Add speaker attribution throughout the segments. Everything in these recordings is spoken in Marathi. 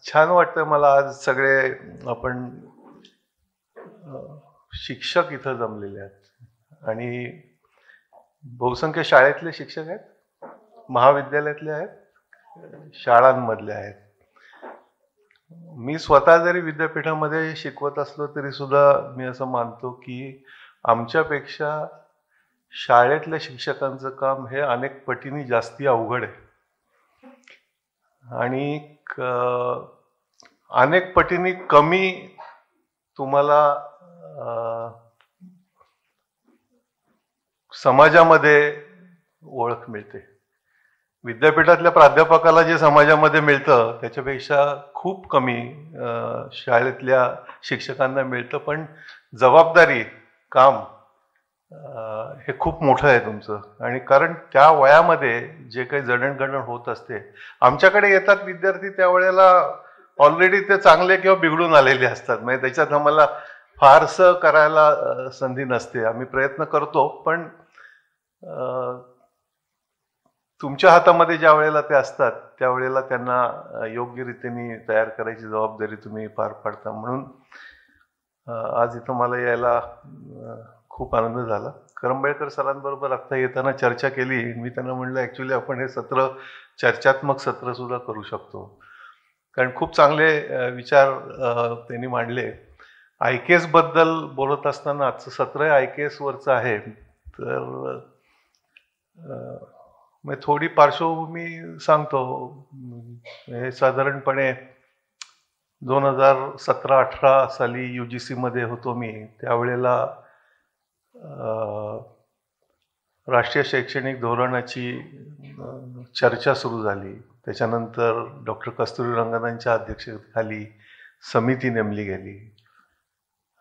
Speaker 1: छान वाटतं मला आज सगळे आपण शिक्षक इथं जमलेले आहेत आणि बहुसंख्य शाळेतले शिक्षक आहेत, महाविद्यालयातले आहेत, शाळांमधले आहेत. मी स्वतः जरी विद्यापीठामध्ये शिकवत असलो तरी सुद्धा मी असं मानतो की आमच्यापेक्षा शाळेतल्या शिक्षकांचं काम हे अनेक पटीने जास्ती अवघड आहे आणि अनेक पटीने कमी तुम्हाला समाजामध्ये ओळख मिळते. विद्यापीठातल्या प्राध्यापकाला जे समाजामध्ये मिळतं त्याच्यापेक्षा खूप कमी शाळेतल्या शिक्षकांना मिळतं. पण जबाबदारी, काम हे खूप मोठं आहे तुमचं. आणि कारण त्या वयामध्ये जे काही जडणघडण होत असते, आमच्याकडे येतात विद्यार्थी त्यावेळेला ऑलरेडी ते चांगले किंवा बिघडून आलेले असतात. म्हणजे त्याच्यात आम्हाला फारसं करायला संधी नसते. आम्ही प्रयत्न करतो, पण तुमच्या हातामध्ये ज्या वेळेला ते असतात त्यावेळेला त्यांना योग्य रीतीने तयार करायची जबाबदारी तुम्ही पार पाडता. म्हणून आज इथं मला यायला खूप आनंद झाला. करंबेळकर सरांबरोबर आता येताना चर्चा केली. मी त्यांना म्हणलं ॲक्च्युली आपण हे सत्र चर्चात्मक सत्र सुद्धा करू शकतो, कारण खूप चांगले विचार त्यांनी मांडले. IKS बद्दल बोलत असताना आजचं सत्र IKS वरचं आहे. तर मी थोडी पार्श्वभूमी सांगतो. हे साधारणपणे 2017-18 साली UGC मध्ये होतो मी. त्यावेळेला राष्ट्रीय शैक्षणिक धोरणाची चर्चा सुरू झाली. त्याच्यानंतर डॉक्टर कस्तुरीरंगनांच्या अध्यक्षतेखाली समिती नेमली गेली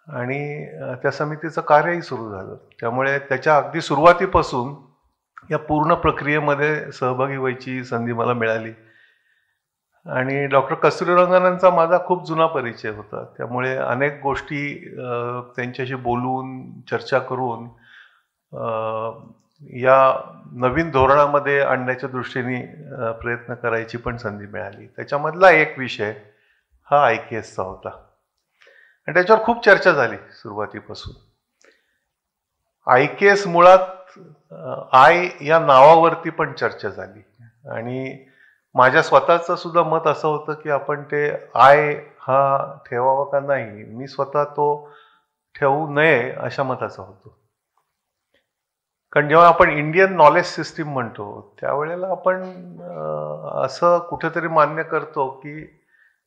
Speaker 1: आणि त्या समितीचं कार्यही सुरू झालं. त्यामुळे त्याच्या अगदी सुरुवातीपासून या पूर्ण प्रक्रियेमध्ये सहभागी व्हायची संधी मला मिळाली. आणि डॉक्टर कस्तुरीरंगनांचा माझा खूप जुना परिचय होता. त्यामुळे अनेक गोष्टी त्यांच्याशी बोलून चर्चा करून या नवीन धोरणामध्ये आणण्याच्या दृष्टीने प्रयत्न करायची पण संधी मिळाली. त्याच्यामधला एक विषय हा IKSचा होता आणि त्याच्यावर खूप चर्चा झाली सुरुवातीपासून. IKS मुळात या नावावरती पण चर्चा झाली आणि माझ्या स्वतःचं सुद्धा मत असं होतं की आपण ते हा ठेवावा का नाही. मी स्वतः तो ठेवू नये अशा मताचा होतो. कारण जेव्हा आपण इंडियन नॉलेज सिस्टीम म्हणतो त्यावेळेला आपण असं कुठेतरी मान्य करतो की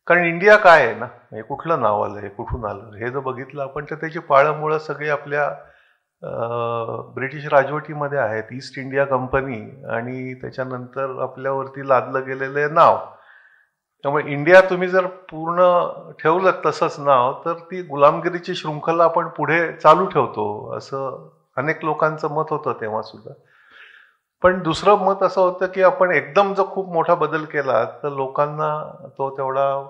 Speaker 1: कारण इंडिया काय आहे ना, हे कुठलं नाव आलं, हे कुठून आलं, हे जर बघितलं आपण तर त्याची पाळंमुळं सगळी आपल्या ब्रिटिश राजवटीमध्ये आहेत. ईस्ट इंडिया कंपनी आणि त्याच्यानंतर आपल्यावरती लादलं गेलेलं नाव. त्यामुळे इंडिया तुम्ही जर पूर्ण ठेवलं तसंच नाव तर ती गुलामगिरीची शृंखला आपण पुढे चालू ठेवतो असं अनेक लोकांचं मत होतं तेव्हा सुद्धा. पण दुसरं मत असं होतं की आपण एकदम जर खूप मोठा बदल केला तर लोकांना तो तेवढा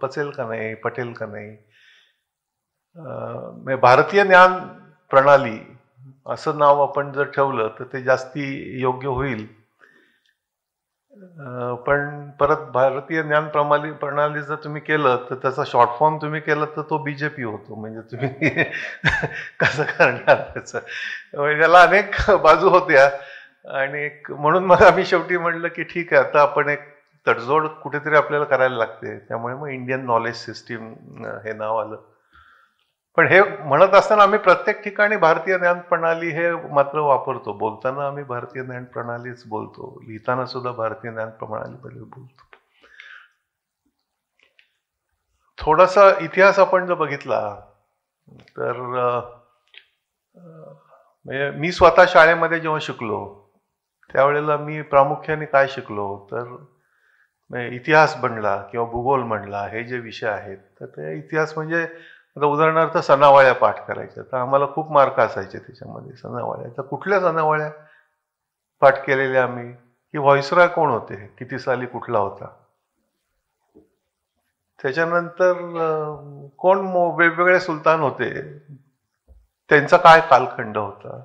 Speaker 1: पचेल का नाही, पटेल का नाही. भारतीय ज्ञान प्रणाली असं नाव आपण जर ठेवलं तर ते जास्ती योग्य होईल. पण परत भारतीय ज्ञान प्रणाली जर तुम्ही केलं तर त्याचा शॉर्ट फॉर्म तुम्ही केलं तर तो BJP होतो. म्हणजे तुम्ही कसं करणार त्याचं. म्हणजे त्याला अनेक बाजू होत्या आणि म्हणून मग आम्ही शेवटी म्हणलं की ठीक आहे, आता आपण एक तडजोड कुठेतरी आपल्याला करायला लागते. त्यामुळे मग इंडियन नॉलेज सिस्टीम हे नाव आलं. पण हे म्हणत असताना आम्ही प्रत्येक ठिकाणी भारतीय ज्ञान प्रणाली हे मात्र वापरतो. बोलताना आम्ही भारतीय ज्ञान प्रणालीच बोलतो, लिहिताना सुद्धा भारतीय ज्ञान प्रणालीबद्दल बोलतो. थोडासा इतिहास आपण जर बघितला तर मी स्वतः शाळेमध्ये जेव्हा शिकलो त्यावेळेला मी प्रामुख्याने काय शिकलो तर इतिहास म्हणला किंवा भूगोल म्हणला, हे जे विषय आहेत तर ते इतिहास म्हणजे आता उदाहरणार्थ सणावाळ्या पाठ करायच्या तर आम्हाला खूप मार्क असायचे त्याच्यामध्ये. सणावाळ्या तर कुठल्या सणावाळ्या पाठ केलेल्या आम्ही, की व्हॉइसरॉय कोण होते, किती साली कुठला होता, त्याच्यानंतर कोण वेगवेगळे सुलतान होते, त्यांचा काय कालखंड होता.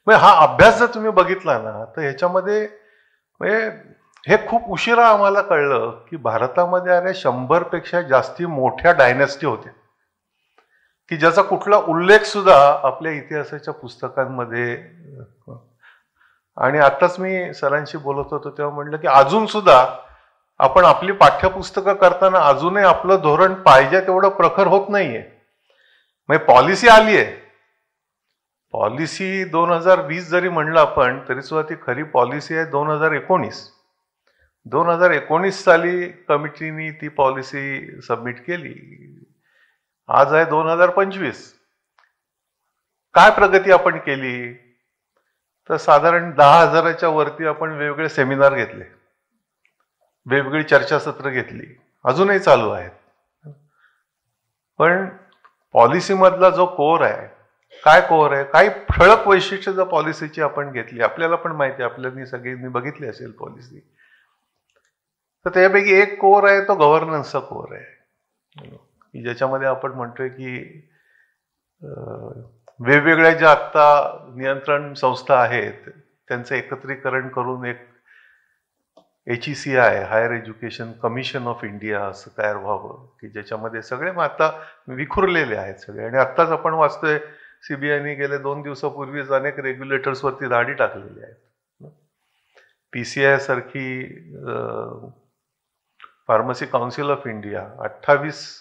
Speaker 1: म्हणजे हा अभ्यास जर तुम्ही बघितला ना तर ह्याच्यामध्ये म्हणजे हे खूप उशिरा आम्हाला कळलं की भारतामध्ये अरे 100पेक्षा जास्ती मोठ्या डायनेस्टी होत्या की ज्याचा कुठला उल्लेख सुद्धा आपल्या इतिहासाच्या पुस्तकांमध्ये. आणि आताच मी सरांशी बोलत होतो तेव्हा म्हटलं की अजून सुद्धा आपण आपली पाठ्यपुस्तकं करताना अजूनही आपलं धोरण पाहिजे तेवढं प्रखर होत नाहीये. म्हणजे पॉलिसी आली आहे, पॉलिसी 2020 जरी म्हणलं आपण तरी सुद्धा ती खरी पॉलिसी आहे 2019. 2019 साली कमिटीने ती पॉलिसी सबमिट केली. आज आहे 2025. काय प्रगती आपण केली? तर साधारण 10,000च्या वरती आपण वेगवेगळे सेमिनार घेतले, वेगवेगळी चर्चासत्र घेतली, अजूनही चालू आहेत. पण पॉलिसीमधला जो कोर आहे, काय कोर आहे, काही ठळक वैशिष्ट्य जर पॉलिसीची आपण घेतली, आपल्याला पण माहिती आहे, आपल्याला सगळ्यांनी बघितली असेल पॉलिसी, तर त्यापैकी एक कोर आहे तो गव्हर्नन्सचा कोर आहे की ज्याच्यामध्ये आपण म्हणतोय की वेगवेगळ्या ज्या आत्ता नियंत्रण संस्था आहेत त्यांचं एकत्रीकरण करून एक HECI, higher education commission of India असं तयार व्हावं की ज्याच्यामध्ये सगळे मग आता विखुरलेले आहेत सगळे. आणि आत्ताच आपण वाचतोय CBIने गेले 2 दिवसापूर्वीच अनेक रेग्युलेटर्सवरती धाडी टाकलेली आहेत. PCI सारखी pharmacy council of India 28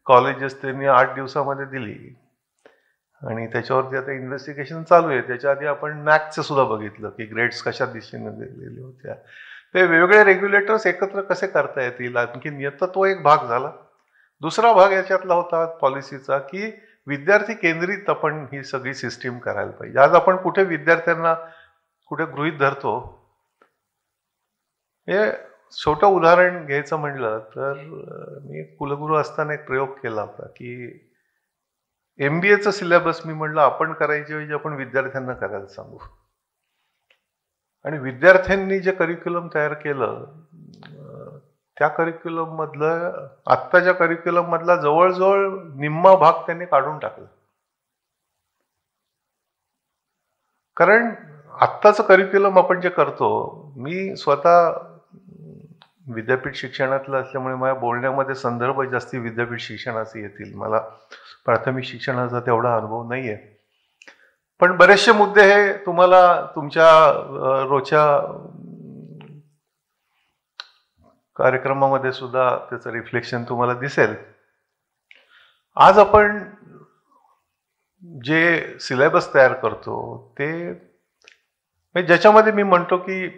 Speaker 1: colleges त्यांनी 8 दिवसामध्ये दिली आणि त्याच्यावरती आता इन्व्हेस्टिगेशन चालू आहे. त्याच्या आधी आपण NAACचं सुद्धा बघितलं की ग्रेड्स कशा दिशेने दिलेल्या होत्या. ते वेगवेगळे रेग्युलेटर्स एकत्र कसे करता येतील, आणखी तो एक भाग झाला. दुसरा भाग याच्यातला होता पॉलिसीचा की विद्यार्थी केंद्रित आपण ही सगळी सिस्टीम करायला पाहिजे. आज आपण कुठे विद्यार्थ्यांना कुठे गृहीत धरतो. हे छोटं उदाहरण घ्यायचं म्हणलं तर मी कुलगुरू असताना एक प्रयोग केला होता की MBAचं सिलेबस मी म्हणलं आपण करायच्या ऐवजी आपण विद्यार्थ्यांना करायला सांगू. आणि विद्यार्थ्यांनी जे करिक्युलम तयार केलं त्या करिक्युलम मधलं आत्ताच्या करिक्युलम मधला जवळजवळ निम्मा भाग त्यांनी काढून टाकला. कारण आत्ताचं करिक्युलम आपण जे करतो, मी स्वतः विद्यापीठ शिक्षणातलं असल्यामुळे माझ्या बोलण्यामध्ये संदर्भ जास्ती विद्यापीठ शिक्षणाचे येतील. मला प्राथमिक शिक्षणाचा तेवढा अनुभव नाहीये. पण बरेचसे मुद्दे हे तुम्हाला तुमच्या रोजच्या कार्यक्रमामध्ये सुद्धा त्याचं रिफ्लेक्शन तुम्हाला दिसेल. आज आपण जे सिलेबस तयार करतो ते ज्याच्यामध्ये मी म्हणतो की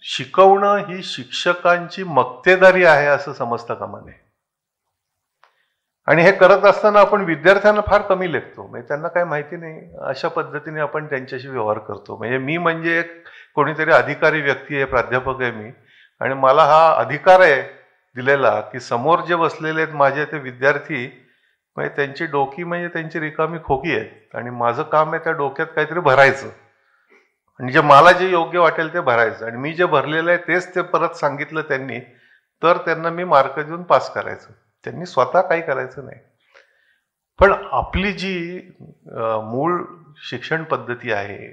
Speaker 1: शिकवणं ही शिक्षकांची मक्तेदारी आहे असं समजता कामा नये. आणि हे करत असताना आपण विद्यार्थ्यांना फार कमी लेखतो. म्हणजे त्यांना काय माहिती नाही अशा पद्धतीने आपण त्यांच्याशी व्यवहार करतो. म्हणजे मी म्हणजे एक कोणीतरी अधिकारी व्यक्ती आहे, प्राध्यापक आहे मी, आणि मला हा अधिकार आहे दिलेला की समोर जे बसलेले आहेत माझे ते विद्यार्थी, म्हणजे त्यांची डोकी म्हणजे त्यांची रिकामी खोकी आहेत आणि माझं काम आहे त्या डोक्यात काहीतरी भरायचं आणि मला जे योग्य वाटेल ते भरायचं. आणि मी जे भरलेलं आहे तेच ते परत सांगितलं त्यांनी तर त्यांना मी मार्क देऊन पास करायचं. त्यांनी स्वतः काही करायचं नाही. पण आपली जी मूळ शिक्षण पद्धती आहे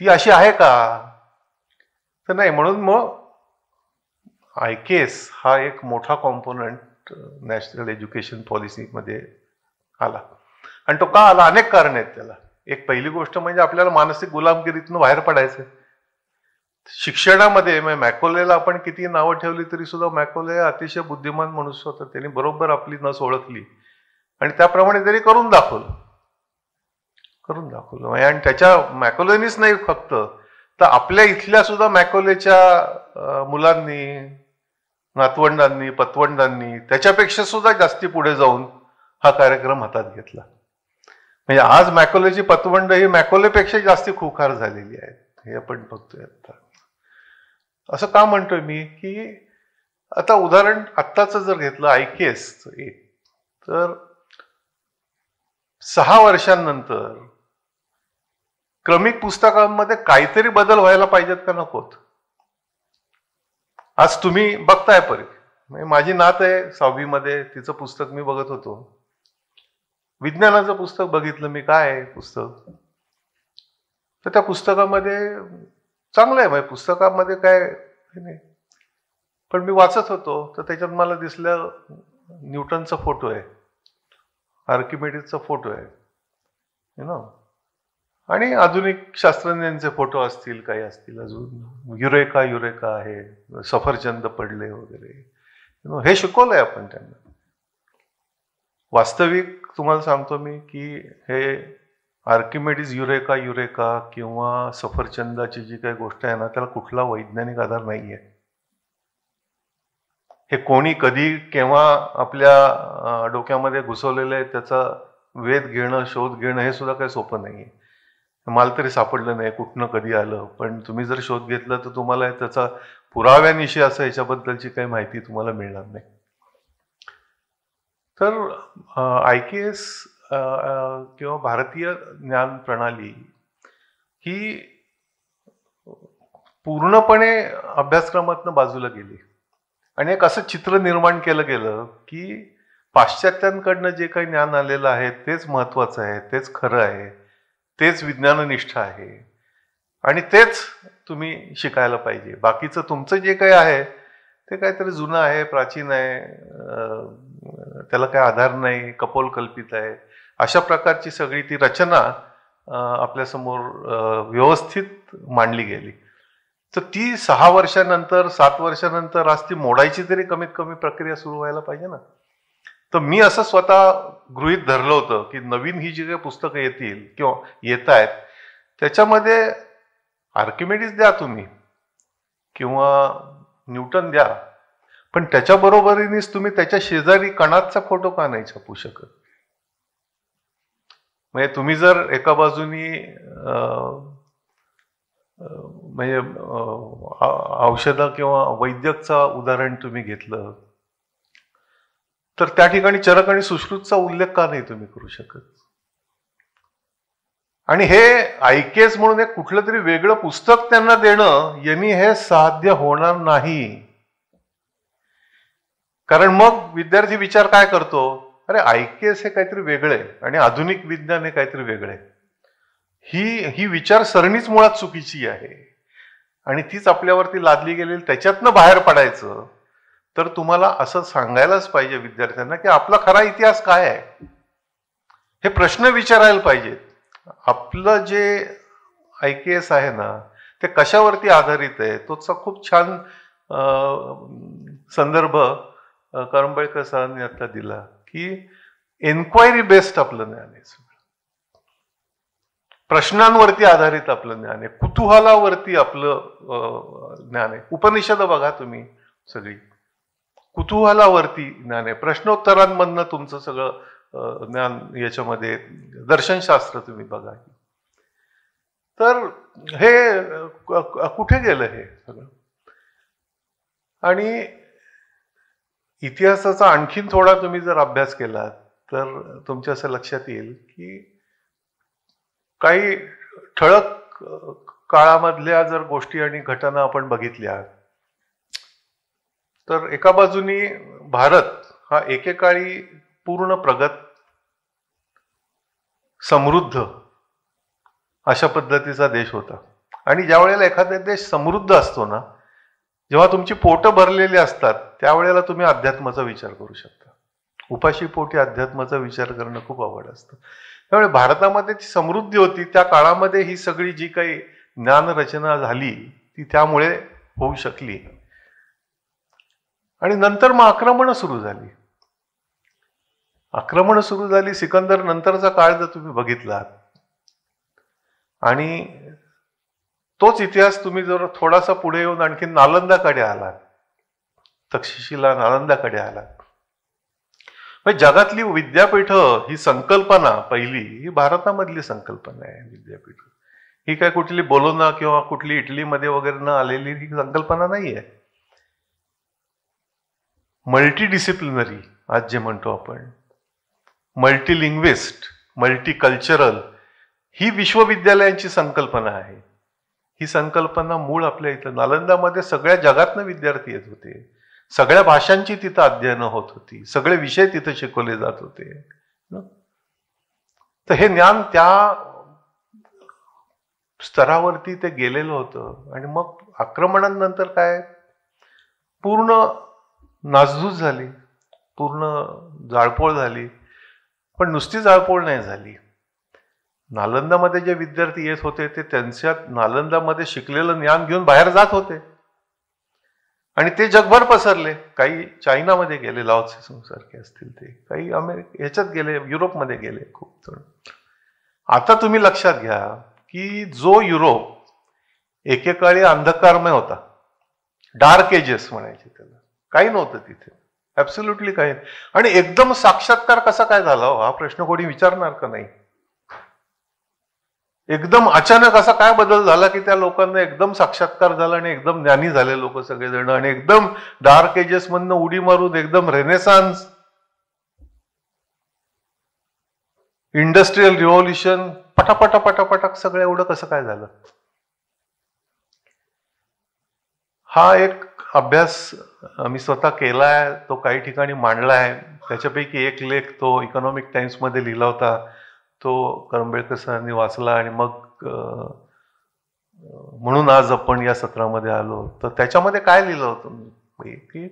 Speaker 1: ती अशी आहे का? तर नाही. म्हणून मग IKS हा एक मोठा कॉम्पोनंट नॅशनल एज्युकेशन पॉलिसीमध्ये आला. आणि तो का आला? अनेक कारण आहेत त्याला. एक पहिली गोष्ट म्हणजे आपल्याला मानसिक गुलामगिरीतून बाहेर पडायचं. शिक्षणामध्ये मॅकोलेला आपण किती नावं ठेवली तरी सुद्धा मॅकोले अतिशय बुद्धिमान मनुष्य होता. त्यांनी बरोबर आपली नस ओळखली आणि त्याप्रमाणे त्यांनी करून दाखवलं. आणि त्याच्या मॅकोलेनीच नाही फक्त, तर आपल्या इथल्या सुद्धा मॅकोलेच्या मुलांनी, नातवंडांनी, पतवंडांनी त्याच्यापेक्षा सुद्धा जास्ती पुढे जाऊन हा कार्यक्रम हातात घेतला. म्हणजे आज मॅकोलेची पतवंड ही मॅकोलेपेक्षा जास्ती खुखार झालेली आहेत. हे आपण बघतोय आता. असं का म्हणतोय मी की आता उदाहरण आत्ताच जर घेतलं IKS तर 6 वर्षांनंतर क्रमिक पुस्तकांमध्ये काहीतरी बदल व्हायला पाहिजेत का नकोत? आज तुम्ही बघताय माझी नात आहे 6वी मध्ये, तिचं पुस्तक मी बघत होतो. विज्ञानाचं पुस्तक बघितलं मी, काय आहे पुस्तक, तर त्या पुस्तकामध्ये चांगलं आहे, म्हणजे पुस्तकामध्ये काय हे नाही. पण मी वाचत होतो तर त्याच्यात मला दिसलं न्यूटनचा फोटो आहे, आर्किमेडिसचा फोटो आहे, नो, आणि आधुनिक शास्त्रज्ञांचे फोटो असतील, काही असतील अजून, युरेका युरेका आहे, सफरचंद पडले वगैरे, हे शिकवलंय आपण त्यांना. वास्तविक तुम्हाला सांगतो मी की हे आर्किमेडिस युरेका युरेका किंवा सफरचंदाची जी काही गोष्ट आहे ना, त्याला कुठला वैज्ञानिक आधार नाहीये. हे कोणी कधी केव्हा आपल्या डोक्यामध्ये घुसवलेलं आहे त्याचा वेध घेणं, शोध घेणं हे सुद्धा काही सोपं नाहीये. मला तरी सापडलं नाही कुठनं कधी आलं, पण तुम्ही जर शोध घेतला तर तुम्हाला त्याचा पुराव्यानिशी असं याच्याबद्दलची काही माहिती तुम्हाला मिळणार नाही. तर IKS किंवा भारतीय ज्ञान प्रणाली ही पूर्णपणे अभ्यासक्रमातनं बाजूला गेली आणि एक असं चित्र निर्माण केलं गेलं की पाश्चात्यांकडनं जे काही ज्ञान आलेलं आहे तेच महत्वाचं आहे, तेच खरं आहे, तेच विज्ञाननिष्ठ आहे आणि तेच तुम्ही शिकायला पाहिजे. बाकीचं तुमचं जे काही आहे ते काहीतरी जुनं आहे, प्राचीन आहे, त्याला काही आधार नाही, कपोल कल्पित आहे, अशा प्रकारची सगळी ती रचना आपल्यासमोर व्यवस्थित मांडली गेली. तर ती 6 वर्षानंतर 7 वर्षानंतर आज ती मोडायची तरी कमीत कमी प्रक्रिया सुरू व्हायला पाहिजे ना. तर मी असं स्वतः गृहीत धरलं होतं की नवीन ही जी काही पुस्तकं येतील किंवा येत आहेत त्याच्यामध्ये आर्किमेडिस द्या तुम्ही किंवा न्यूटन द्या, पण त्याच्या बरोबरीनेच तुम्ही त्याच्या शेजारी कणाचा फोटो का नाही छापू शकत? म्हणजे तुम्ही जर एका बाजूनी म्हणजे औषध किंवा वैद्यकचा उदाहरण तुम्ही घेतलं तर त्या ठिकाणी चरक आणि सुश्रुतचा उल्लेख का नाही तुम्ही करू शकत? आणि हे IKS म्हणून एक कुठलं तरी वेगळं पुस्तक त्यांना देणं यांनी हे साध्य होणार नाही. कारण मग विद्यार्थी विचार काय करतो, अरे IKS हे काहीतरी वेगळं आहे आणि आधुनिक विज्ञान हे काहीतरी वेगळं आहे. ही विचारसरणीच मुळात चुकीची आहे आणि तीच आपल्यावरती लादली गेलेली. त्याच्यातनं बाहेर पडायचं तर तुम्हाला असं सांगायलाच पाहिजे विद्यार्थ्यांना की आपला खरा इतिहास काय आहे, हे प्रश्न विचारायला पाहिजेत. आपलं जे IKS आहे ना ते कशावरती आधारित आहे, तोचा खूप छान संदर्भ करंबेळकर सरांनी आता दिला की एन्क्वायरी बेस्ड आपलं ज्ञान आहे, प्रश्नांवरती आधारित आपलं ज्ञान आहे, कुतूहलावरती आपलं ज्ञान आहे. उपनिषद बघा तुम्ही, सगळी कुतूहलावरती ज्ञान आहे, प्रश्नोत्तरांमधनं तुमचं सगळं ज्ञान याच्यामध्ये, दर्शनशास्त्र तुम्ही बघा. तर हे कुठे गेलं हे सगळं? आणि इतिहासाचा आणखीन थोडा तुम्ही जर अभ्यास केला तर तुमच्या असं लक्षात येईल की काही ठळक काळामधल्या जर गोष्टी आणि घटना आपण बघितल्या तर एका बाजूनी भारत हा एकेकाळी पूर्ण प्रगत, समृद्ध अशा पद्धतीचा देश होता. आणि ज्या वेळेला एखादा देश समृद्ध असतो ना, जेव्हा तुमची पोटं भरलेली असतात त्यावेळेला तुम्ही अध्यात्माचा विचार करू शकता. उपाशी पोटी अध्यात्माचा विचार करणं खूप अवघड असतं. त्यामुळे भारतामध्ये जी समृद्धी होती त्या काळामध्ये ही सगळी जी काही ज्ञान रचना झाली ती त्यामुळे होऊ शकली. आणि नंतर मग आक्रमणं सुरू झाली. सिकंदर नंतरचा काळ जर तुम्ही बघितलात आणि तोच इतिहास तुम्ही जर थोडासा पुढे येऊन आणखी नालंदाकडे आलात, तक्षशिला नालंदाकडे आलात, जगातली विद्यापीठ ही संकल्पना पहिली ही भारतामधली संकल्पना आहे. विद्यापीठ ही काय कुठली बोलोना किंवा कुठली इटलीमध्ये वगैरे न आलेली ही संकल्पना नाही आहे. मल्टीडिसिप्लिनरी आज जे म्हणतो आपण, मल्टीलिंग्विस्ट, मल्टीकल्चरल, ही विश्वविद्यालयांची संकल्पना आहे. ही संकल्पना मूळ आपल्या इथं नालंदामध्ये सगळ्या जगातनं विद्यार्थी येत होते, सगळ्या भाषांची तिथं अध्ययनं होत होती, सगळे विषय तिथं शिकवले जात होते. तर हे ज्ञान त्या स्तरावरती ते गेलेलं होतं. आणि मग आक्रमणानंतर काय पूर्ण नासधूस झाली, पूर्ण जाळपोळ झाली. पण नुसती जाळपोळ नाही झाली. नालंदामध्ये जे विद्यार्थी येत होते ते त्यांच्या नालंदामध्ये शिकलेलं ज्ञान घेऊन बाहेर जात होते आणि ते जगभर पसरले. काही चायनामध्ये गेले, लाओ त्से सारखे असतील ते, काही ह्याच्यात गेले, युरोपमध्ये गेले खूप जण. आता तुम्ही लक्षात घ्या की जो युरोप एकेकाळी अंधकारमय होता, डार्क एजेस म्हणायचे त्याला, काही नव्हतं तिथे, ऍब्सोल्युटली काही. आणि एकदम साक्षात्कार कसा काय झाला हा प्रश्न कोणी विचारणार का नाही? एकदम अचानक असा काय बदल झाला की त्या लोकांना एकदम साक्षात्कार झाला आणि एकदम ज्ञानी झाले लोक सगळेजण, आणि एकदम डार्क एजेस मधनं उडी मारून एकदम रेनेसान्स, इंडस्ट्रियल रिव्होल्युशन, पटापटा पटापटा सगळं एवढं कसं काय झालं? हा एक अभ्यास मी स्वतः केलाय, तो काही ठिकाणी मांडलाय. त्याच्यापैकी एक लेख तो इकॉनॉमिक टाइम्स मध्ये लिहिला होता, तो करंबेळकर सरांनी वाचला आणि मग म्हणून आज आपण या सत्रामध्ये आलो. तर त्याच्यामध्ये काय लिहिलं होतं की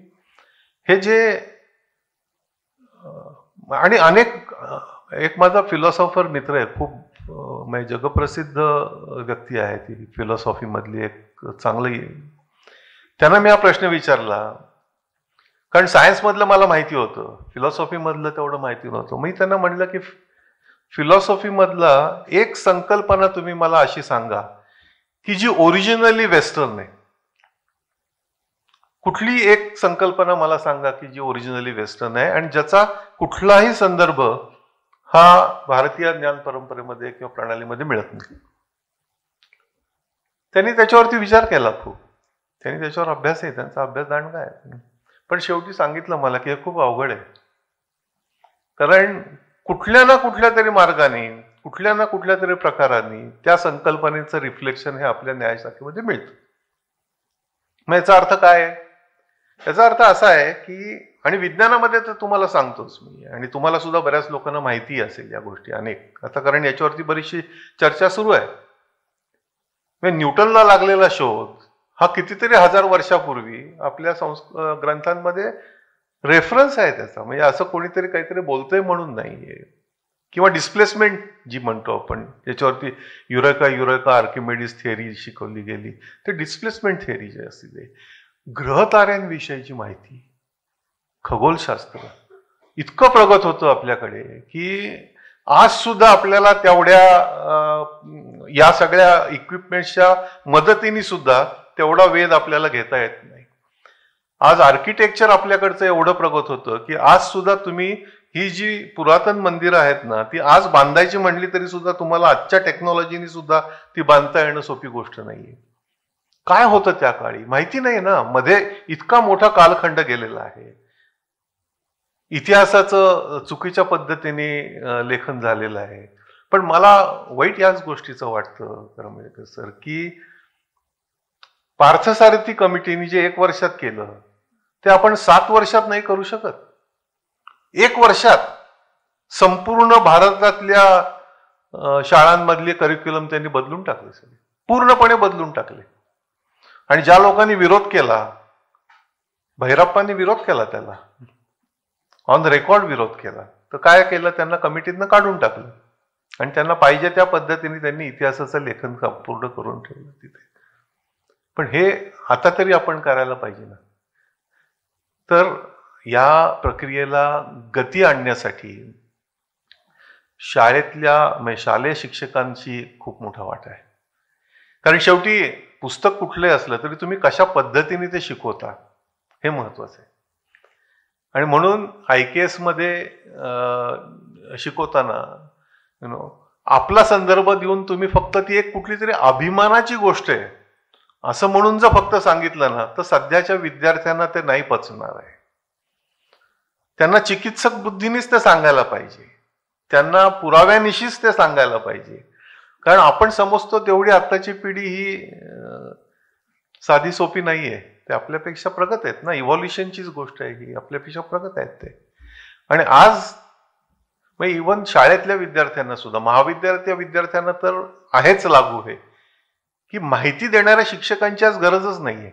Speaker 1: हे जे आणि अनेक, एक माझा फिलॉसॉफर मित्र आहे, खूप म्हणजे जगप्रसिद्ध व्यक्ती आहे ती फिलॉसॉफी मधली, एक चांगली. त्यांना मी हा प्रश्न विचारला, कारण सायन्स मधलं मला माहिती होतं, फिलॉसॉफी मधलं तेवढं माहिती नव्हतं. मी त्यांना म्हटलं की फिलॉसॉफी मधला एक संकल्पना तुम्ही मला अशी सांगा की जी ओरिजिनली वेस्टर्न आहे. कुठली एक संकल्पना मला सांगा की जी ओरिजिनली वेस्टर्न आहे आणि ज्याचा कुठलाही संदर्भ हा भारतीय ज्ञान परंपरेमध्ये किंवा प्रणालीमध्ये मिळत नाही. त्यांनी त्याच्यावरती विचार केला खूप, त्यांनी त्याच्यावर अभ्यास आहे, त्यांचा अभ्यास दांडगा आहे. पण शेवटी सांगितलं मला की हे खूप अवघड आहे, कारण कुठल्या ना कुठल्या तरी मार्गाने, कुठल्या ना कुठल्या तरी प्रकाराने त्या संकल्पनेचं रिफ्लेक्शन हे आपल्या न्यायशाखेमध्ये मिळतं. मग याचा अर्थ काय आहे? याचा अर्थ असा आहे की, आणि विज्ञानामध्ये तर तुम्हाला सांगतोच मी, आणि तुम्हाला सुद्धा बऱ्याच लोकांना माहिती असेल या गोष्टी अनेक, आता कारण याच्यावरती बरीचशी चर्चा सुरू आहे. न्यूटनला लागलेला शोध हा कितीतरी हजार वर्षापूर्वी आपल्या ग्रंथांमध्ये रेफरन्स आहे त्याचा, म्हणजे असं कोणीतरी काहीतरी बोलतंय म्हणून नाहीये. किंवा डिस्प्लेसमेंट जी म्हणतो आपण, ज्याच्यावरती युरेका आर्किमेडीज थिअरी शिकवली गेली, ते डिस्प्लेसमेंट थिअरी जे असते ते ग्रहताऱ्यांविषयीची माहिती, खगोलशास्त्र इतकं प्रगत होतं आपल्याकडे की आज सुद्धा आपल्याला तेवढ्या या सगळ्या इक्विपमेंटच्या मदतीने सुद्धा तेवढा वेध आपल्याला घेता येत नाही. आज आर्किटेक्चर आपल्याकडचं एवढं प्रगत होतं की आज सुद्धा तुम्ही ही जी पुरातन मंदिरं आहेत ना, ती आज बांधायची म्हणली तरी सुद्धा तुम्हाला आजच्या टेक्नॉलॉजीने सुद्धा ती बांधता येणं सोपी गोष्ट नाहीये. काय होतं त्या काळी माहिती नाही ना, मध्ये इतका मोठा कालखंड गेलेला आहे, इतिहासाचं चुकीच्या पद्धतीने लेखन झालेलं आहे. पण मला वाईट याच गोष्टीचं वाटतं करंबेळकर सर की पार्थसारथी कमिटीने जे 1 वर्षात केलं ते आपण 7 वर्षात नाही करू शकत. 1 वर्षात संपूर्ण भारतातल्या शाळांमधले करिक्युलम त्यांनी बदलून टाकले, सगळे पूर्णपणे बदलून टाकले. आणि ज्या लोकांनी विरोध केला, भैरप्पांनी विरोध केला, त्याला ऑन रेकॉर्ड विरोध केला, तर काय केलं, त्यांना कमिटीतनं काढून टाकलं आणि त्यांना पाहिजे त्या पद्धतीने त्यांनी इतिहासाचं लेखन पूर्ण करून ठेवलं तिथे. पण हे आता तरी आपण करायला पाहिजे ना. तर या प्रक्रियेला गती आणण्यासाठी शालेय शिक्षकांची खूप मोठा वाटा आहे. कारण शेवटी पुस्तक कुठलंही असलं तरी तुम्ही कशा पद्धतीने ते शिकवता हे महत्वाचं आहे. आणि म्हणून IKS मध्ये शिकवताना आपला संदर्भ देऊन तुम्ही फक्त ती एक कुठली तरी अभिमानाची गोष्ट आहे असं म्हणून जर फक्त सांगितलं ना, तर सध्याच्या विद्यार्थ्यांना ते नाही पचणार आहे. त्यांना चिकित्सक बुद्धीनेच ते सांगायला पाहिजे, त्यांना पुराव्यानिशीच ते सांगायला पाहिजे. कारण आपण समजतो तेवढी आत्ताची पिढी ही साधी सोपी नाहीये, ते आपल्यापेक्षा प्रगत आहेत ना. इव्हॉल्युशनचीच गोष्ट आहे ही, आपल्यापेक्षा प्रगत आहेत ते. आणि आज इव्हन शाळेतल्या विद्यार्थ्यांना सुद्धा, महाविद्यालयातल्या विद्यार्थ्यांना तर आहेच लागू हे की माहिती देणाऱ्या शिक्षकांची आज गरजच नाहीये.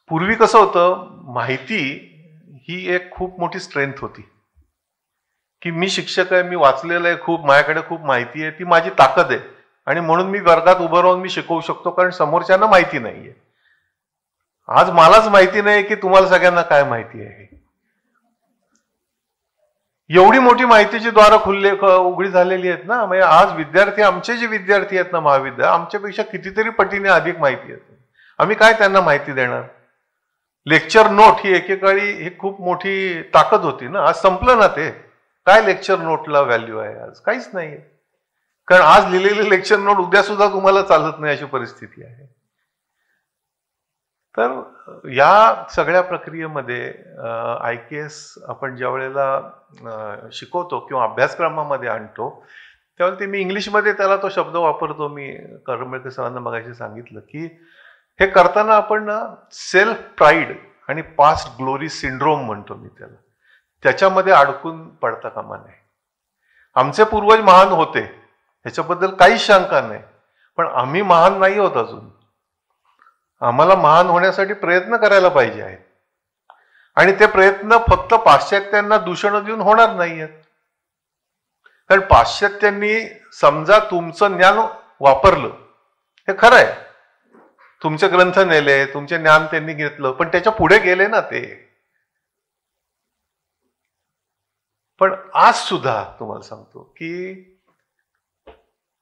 Speaker 1: पूर्वी कसं होतं, माहिती ही एक खूप मोठी स्ट्रेंथ होती, की मी शिक्षक आहे, मी वाचलेलं आहे खूप, माझ्याकडे खूप माहिती आहे, ती माझी ताकद आहे आणि म्हणून मी वर्गात उभं राहून मी शिकवू शकतो, कारण समोरच्यांना माहिती नाहीये. आज मलाच माहिती नाही की तुम्हाला सगळ्यांना काय माहिती आहे. एवढी मोठी माहितीची द्वारं उघडी झालेली आहेत ना. म्हणजे आज विद्यार्थी, आमचे जे विद्यार्थी आहेत ना महाविद्यालय, आमच्यापेक्षा कितीतरी पटीने अधिक माहिती आहे. आम्ही काय त्यांना माहिती देणार? लेक्चर नोट ही एकेकाळी ही खूप मोठी ताकद होती ना. आज संपलं ना ते. काय लेक्चर नोटला व्हॅल्यू आहे? आज काहीच नाही. कारण आज लिहिलेले लेक्चर नोट उद्या सुद्धा तुम्हाला चालत नाही अशी परिस्थिती आहे. तर या सगळ्या प्रक्रियेमध्ये IKS आपण ज्या वेळेला शिकवतो किंवा अभ्यासक्रमामध्ये आणतो त्यावेळेला ते मी इंग्लिशमध्ये त्याला तो शब्द वापरतो. मी करमळकर सरांना मगाशी सांगितलं की हे करताना आपण सेल्फ प्राईड आणि पास्ट ग्लोरी सिंड्रोम म्हणतो मी त्याला, त्याच्यामध्ये अडकून पडता कामा नये. आमचे पूर्वज महान होते ह्याच्याबद्दल काहीच शंका नाही, पण आम्ही महान नाही होत अजून. आम्हाला महान होण्यासाठी प्रयत्न करायला पाहिजे आहेत आणि ते प्रयत्न फक्त पाश्चात्यांना दूषण देऊन होणार नाहीयेत. कारण पाश्चात्यांनी समजा तुमचं ज्ञान वापरलं, हे खरं आहे, तुमचे ग्रंथ नेले, तुमचे ज्ञान त्यांनी घेतलं, पण त्याच्या पुढे गेले ना ते. पण आज सुद्धा तुम्हाला सांगतो की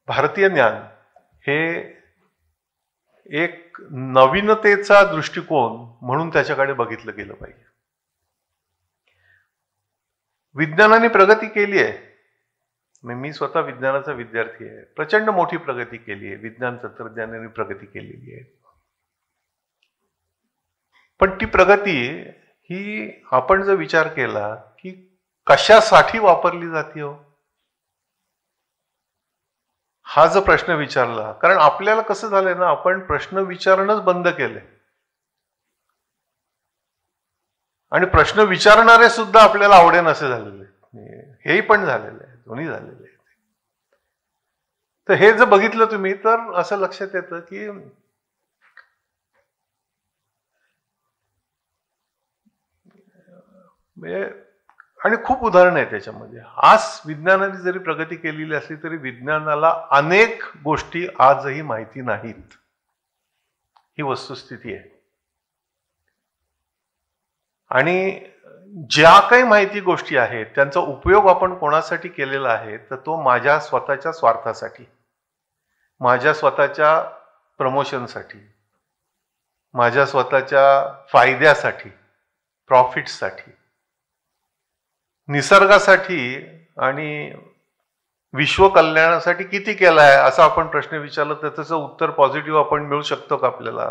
Speaker 1: भारतीय ज्ञान हे एक नवीनतेचा दृष्टिकोन म्हणून त्याच्याकडे बघितलं गेलं पाहिजे. विज्ञानाने प्रगती केली आहे. मी स्वतः विज्ञानाचा विद्यार्थी आहे. प्रचंड मोठी प्रगती केली आहे. विज्ञान तंत्रज्ञानाने प्रगती केलेली आहे. पण ती प्रगती ही आपण जर विचार केला की कशासाठी वापरली जाते हो, हा जर प्रश्न विचारला, कारण आपल्याला कसं झालंय ना, आपण प्रश्न विचारणंच बंद केलंय आणि प्रश्न विचारणारे सुद्धा आपल्याला आवडेन असे झालेले, हेही पण झालेलं आहे, दोन्ही झालेले आहे. तर हे जर बघितलं तुम्ही तर असं लक्षात येतं की आणि खूप उदाहरण आहे त्याच्यामध्ये. आज विज्ञानाने जरी प्रगती केलेली असली तरी विज्ञानाला अनेक गोष्टी आजही माहिती नाहीत, ही वस्तुस्थिती आहे. आणि ज्या काही माहिती गोष्टी आहेत त्यांचा उपयोग आपण कोणासाठी केलेला आहे, तर तो माझ्या स्वतःच्या स्वार्थासाठी, माझ्या स्वतःच्या प्रमोशनसाठी, माझ्या स्वतःच्या फायद्यासाठी, प्रॉफिटसाठी, निसर्गासाठी आणि विश्व कल्याणासाठी किती केलं आहे असं आपण प्रश्न विचारला तर त्याचं उत्तर पॉझिटिव्ह आपण मिळू शकतो का आपल्याला?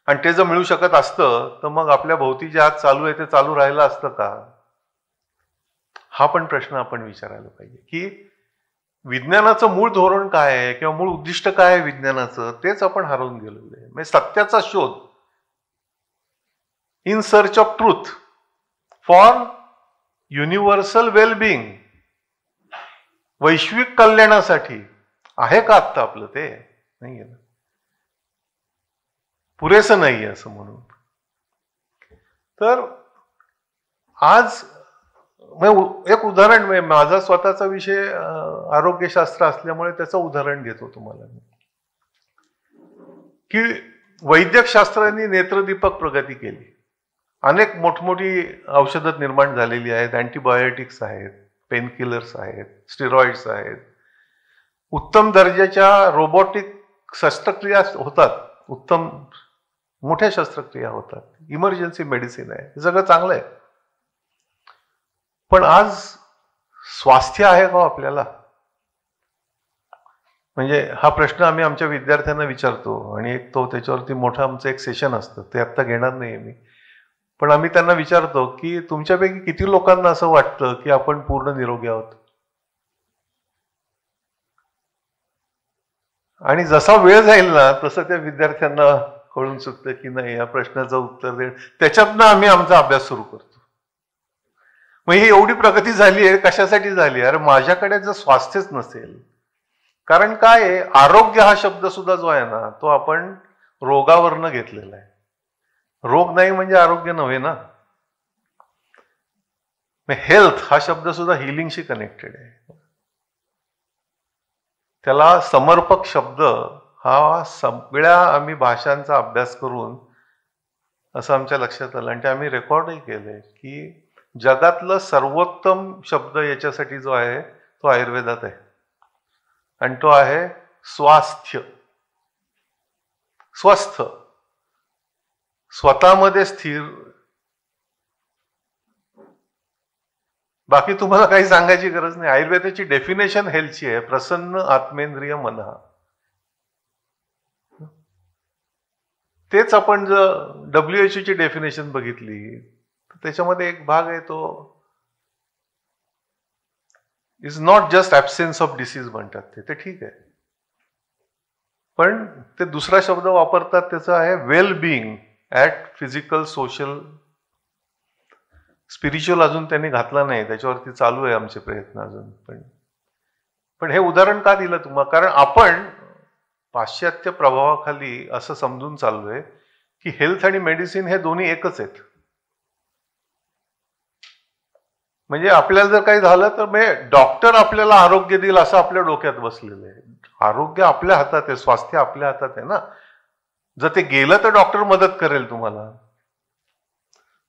Speaker 1: आणि ते जर मिळू शकत असतं तर मग आपल्या भोवती जे आज चालू आहे ते चालू राहिलं असतं का? हा पण प्रश्न आपण विचारायला पाहिजे की विज्ञानाचं मूळ धोरण काय आहे किंवा मूळ उद्दिष्ट काय आहे विज्ञानाचं, तेच आपण हरवून गेलेलो आहे. म्हणजे सत्याचा शोध, in search of truth for universal wellbeing, वैश्विक कल्याणासाठी आहे का आत्ता आपलं? ते नाहीये ना, पुरेसं नाहीये असं म्हणून. तर आज एक उदाहरण, माझा स्वतःचा विषय आरोग्यशास्त्र असल्यामुळे त्याचं उदाहरण घेतो तुम्हाला मी, की वैद्यकशास्त्राने नेत्रदीपक प्रगती केली. अनेक मोठमोठी औषधं निर्माण झालेली आहेत, अँटीबायोटिक्स आहेत, पेनकिलर्स आहेत, स्टेरॉइड्स आहेत, उत्तम दर्जाच्या रोबोटिक शस्त्रक्रिया होतात, उत्तम मोठ्या शस्त्रक्रिया होतात, इमर्जन्सी मेडिसिन आहे, हे सगळं चांगलं आहे. पण आज स्वास्थ्य आहे का आपल्याला? म्हणजे हा प्रश्न आम्ही आमच्या विद्यार्थ्यांना विचारतो आणि एक तो त्याच्यावरती मोठं आमचं एक सेशन असतं, ते आत्ता घेणार नाही मी, पण आम्ही त्यांना विचारतो की तुमच्यापैकी किती लोकांना असं वाटतं की आपण पूर्ण निरोगी आहोत? आणि जसा वेळ जाईल ना तसं त्या विद्यार्थ्यांना कळून चुकतं की नाही, या प्रश्नाचं उत्तर दे, त्याच्यातनं आम्ही आमचा अभ्यास सुरू करतो. मग ही एवढी प्रगती झाली आहे, कशासाठी झाली? अरे माझ्याकडे जर स्वास्थ्यच नसेल, कारण काय आहे, आरोग्य हा शब्द सुद्धा जो आहे ना, तो आपण रोगावरनं घेतलेला आहे. रोग नाही म्हणजे आरोग्य नव्हे ना. हेल्थ हा शब्द सुद्धा हिलिंगशी कनेक्टेड आहे. त्याला समर्पक शब्द हा सगळ्या आम्ही भाषांचा अभ्यास करून असं आमच्या लक्षात आलं, आणि ते आम्ही रेकॉर्डही केले, की जगातलं सर्वोत्तम शब्द याच्यासाठी जो आहे तो आयुर्वेदात आहे, आणि तो आहे स्वास्थ्य. स्वस्थ, स्वतःमध्ये स्थिर. बाकी तुम्हाला काही सांगायची गरज नाही. आयुर्वेदाची डेफिनेशन हेल्थची आहे, प्रसन्न आत्मेंद्रिय मनः. तेच आपण जर WHO ची डेफिनेशन बघितली तर त्याच्यामध्ये एक भाग आहे, तो is not just absence of disease म्हणतात ते ठीक आहे, पण ते दुसरा शब्द वापरतात, त्याचा आहे well being at physical, social, spiritual अजून त्यांनी घातला नाही, त्याच्यावरती चालू आहे आमचे प्रयत्न अजून. पण हे उदाहरण का दिलं तुम्हाला, कारण आपण पाश्चात्य प्रभावाखाली असं समजून चाललोय की हेल्थ आणि मेडिसिन हे दोन्ही एकच आहेत. म्हणजे आपल्याला जर काही झालं तर डॉक्टर आपल्याला आरोग्य देईल असं आपल्या डोक्यात बसलेलं आहे. आरोग्य आपल्या हातात आहे, स्वास्थ्य आपल्या हातात आहे ना. जर ते गेलं तर डॉक्टर मदत करेल तुम्हाला.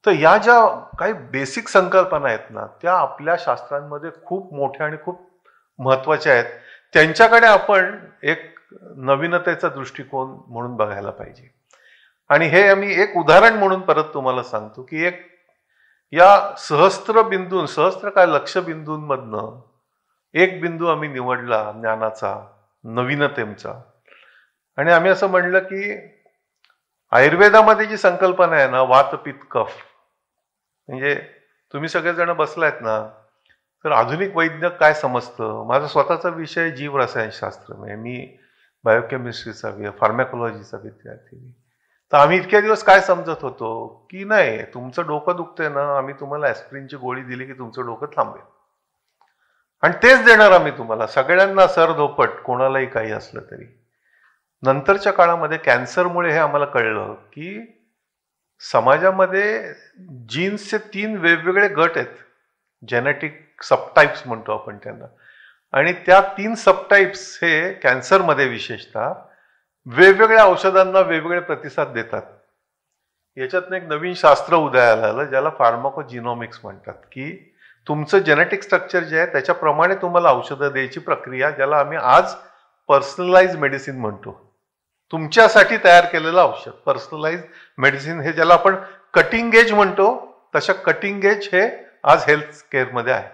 Speaker 1: तर या ज्या काही बेसिक संकल्पना आहेत ना, त्या आपल्या शास्त्रांमध्ये खूप मोठ्या आणि खूप महत्वाच्या आहेत. त्यांच्याकडे आपण एक नवीनतेचा दृष्टिकोन म्हणून बघायला पाहिजे. आणि हे आम्ही एक उदाहरण म्हणून परत तुम्हाला सांगतो की या सहस्त्र काय लक्ष बिंदूंमधनं एक बिंदू आम्ही निवडला ज्ञानाचा, नवीनतेचा. आणि आम्ही असं म्हणलं की आयुर्वेदामध्ये जी संकल्पना आहे ना, वात पित्त कफ, म्हणजे तुम्ही सगळेजण बसलायत ना, तर आधुनिक वैज्ञानिक काय समजतं. माझा स्वतःचा विषय जीव रसायनशास्त्र, म्हणजे मी बायोकेमिस्ट्रीचा, फार्मॅकोलॉजीचा विद्यार्थी. तर आम्ही इतक्या दिवस काय समजत होतो की नाही, तुमचं डोकं दुखतंय ना, आम्ही तुम्हाला ॲस्प्रिनची गोळी दिली की तुमचं डोकं थांबेल, आणि तेच देणार आम्ही तुम्हाला सगळ्यांना, सरधोपट, कोणालाही काही असलं तरी. नंतरच्या काळामध्ये कॅन्सरमुळे हे आम्हाला कळलं की समाजामध्ये जीन्सचे 3 वेगवेगळे गट आहेत, जेनेटिक सबटाईप्स म्हणतो आपण त्यांना. आणि त्या 3 सबटाईप्स हे कॅन्सरमध्ये विशेषतः वेगवेगळ्या औषधांना वेगवेगळे प्रतिसाद देतात. याच्यातनं एक नवीन शास्त्र उदयाला आलं ज्याला फार्माकोजिनॉमिक्स म्हणतात, की तुमचं जेनेटिक स्ट्रक्चर जे आहे त्याच्याप्रमाणे तुम्हाला औषधं द्यायची प्रक्रिया, ज्याला आम्ही आज पर्सनलाइज मेडिसिन म्हणतो. तुमच्यासाठी तयार केलेलं औषध पर्सनलाइज मेडिसिन, हे ज्याला आपण कटिंग एज म्हणतो, तशा कटिंग एज हे आज हेल्थ केअरमध्ये आहे.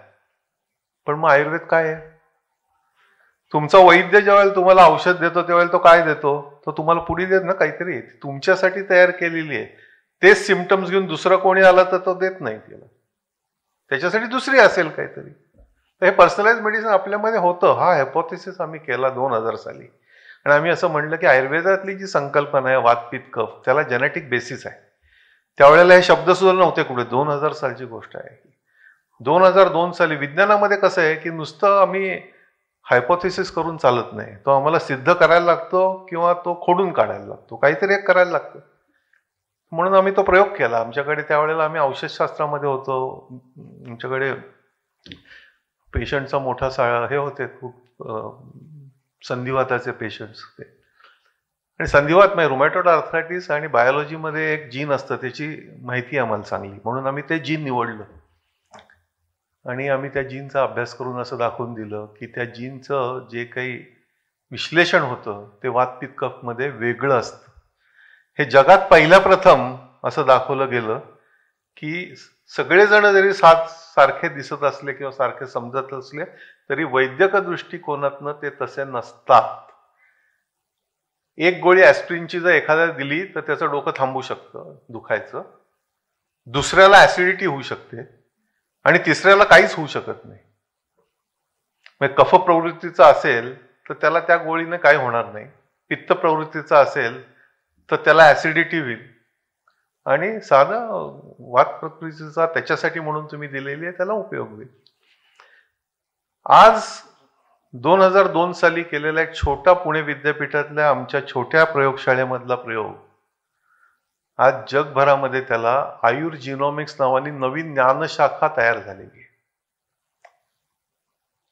Speaker 1: पण मग आयुर्वेद काय आहे? तुमचा वैद्य ज्यावेळेला तुम्हाला औषध देतो त्यावेळेला तो काय देतो, तो तुम्हाला पुढे देत ना काहीतरी, तुमच्यासाठी तयार केलेली आहे. तेच सिम्पटम्स घेऊन दुसरं कोणी आलं तर तो देत नाही त्याला, त्याच्यासाठी दुसरी असेल काहीतरी. तर हे पर्सनलाइज मेडिसिन आपल्यामध्ये होतं, हा हायपोथेसिस आम्ही केला 2000 साली. आणि आम्ही असं म्हणलं की आयुर्वेदातली जी संकल्पना आहे वात पित्त कफ, त्याला जेनेटिक बेसिस आहे. त्यावेळेला हे शब्द सुद्धा नव्हते कुठे, 2000 सालची गोष्ट आहे. 2002 साली विज्ञानामध्ये कसं आहे की नुसतं आम्ही हायपोथेसिस करून चालत नाही, तो आम्हाला सिद्ध करायला लागतो किंवा तो खोडून काढायला लागतो, काहीतरी एक करायला लागतं. म्हणून आम्ही तो प्रयोग केला. आमच्याकडे त्यावेळेला आम्ही औषधशास्त्रामध्ये होतो, आमच्याकडे पेशंटचा मोठा हे होते, खूप संधिवाताचे पेशंट्स होते. आणि संधिवात म्हणजे रुमॅटॉइड आर्थरायटिस आणि बायोलॉजीमध्ये एक जीन असतं, त्याची माहिती आम्हाला चांगली, म्हणून आम्ही ते जीन निवडलं. आणि आम्ही त्या जीनचा अभ्यास करून असं दाखवून दिलं की त्या जीनचं जे काही विश्लेषण होतं ते वात पित्त कफमध्ये वेगळं असतं. हे जगात पहिल्या प्रथम असं दाखवलं गेलं की सगळेजण जरी सारखे दिसत असले किंवा सारखे समजत असले तरी वैद्यक दृष्टिकोनातनं ते तसे नसतात. एक गोळी ॲस्प्रिनची जर एखाद्याला दिली तर त्याचं डोकं थांबू शकतं दुखायचं, दुसऱ्याला ॲसिडिटी होऊ शकते, आणि तिसऱ्याला काहीच होऊ शकत नाही. म्हणजे कफ प्रवृत्तीचा असेल तर त्याला त्या गोळीने काय होणार नाही, पित्त प्रवृत्तीचा असेल तर त्याला ॲसिडिटी होईल, आणि साधा वात प्रवृत्तीचा त्याच्यासाठी म्हणून तुम्ही दिलेली आहे त्याला उपयोग होईल. आज 2002 साली केलेला एक छोटा पुणे विद्यापीठातल्या आमच्या छोट्या प्रयोगशाळेमधला प्रयोग आज जगभरामध्ये त्याला आयुर्जिनोमिक्स नावानी नवीन ज्ञानशाखा तयार झालेली आहे.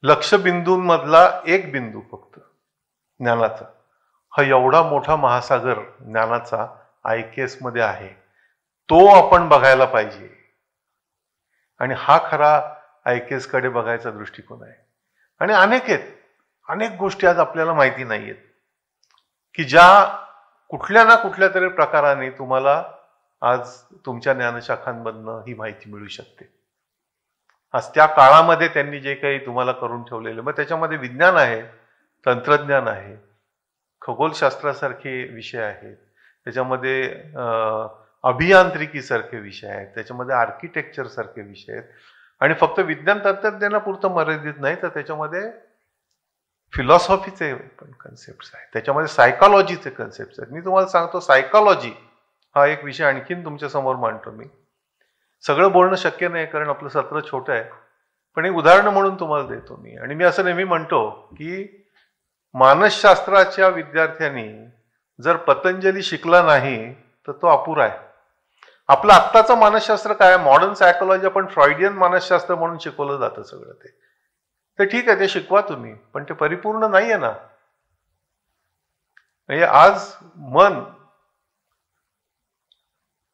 Speaker 1: लक्षबिंदूंमधला एक बिंदू फक्त ज्ञानाचा, हा एवढा मोठा महासागर ज्ञानाचा IKS मध्ये आहे, तो आपण बघायला पाहिजे. आणि हा खरा IKS कडे बघायचा दृष्टिकोन आहे. आणि अनेक गोष्टी आज आपल्याला माहिती नाहीयेत की ज्या कुठल्या ना कुठल्या तरी प्रकाराने तुम्हाला आज तुमच्या ज्ञानशाखांमधनं ही माहिती मिळू शकते. आज त्या काळामध्ये त्यांनी जे काही तुम्हाला करून ठेवलेले, मग त्याच्यामध्ये विज्ञान आहे, तंत्रज्ञान आहे, खगोलशास्त्रासारखे विषय आहेत, त्याच्यामध्ये अभियांत्रिकीसारखे विषय आहेत, त्याच्यामध्ये आर्किटेक्चर सारखे विषय आहेत. आणि फक्त विज्ञान तंत्रज्ञानापुरतं मर्यादित नाही, तर त्याच्यामध्ये फिलॉसॉफीचे पण कन्सेप्ट आहेत, त्याच्यामध्ये सायकॉलॉजीचे कन्सेप्ट आहेत. मी तुम्हाला सांगतो, सायकॉलॉजी हा एक विषय आणखीन तुमच्या समोर मांडतो मी. सगळं बोलणं शक्य नाही कारण आपलं सत्र छोटं आहे, पण एक उदाहरण म्हणून तुम्हाला देतो मी. आणि मी असं नेहमी म्हणतो की मानसशास्त्राच्या विद्यार्थ्यांनी जर पतंजली शिकला नाही तर तो अपुरा आहे. आपलं आत्ताचं मानसशास्त्र काय, मॉडर्न सायकोलॉजी आपण फ्रॉइडियन मानसशास्त्र म्हणून शिकवलं जातं सगळं. ते ठीक आहे, ते शिकवा तुम्ही, पण ते परिपूर्ण नाहीये ना. म्हणजे आज मन,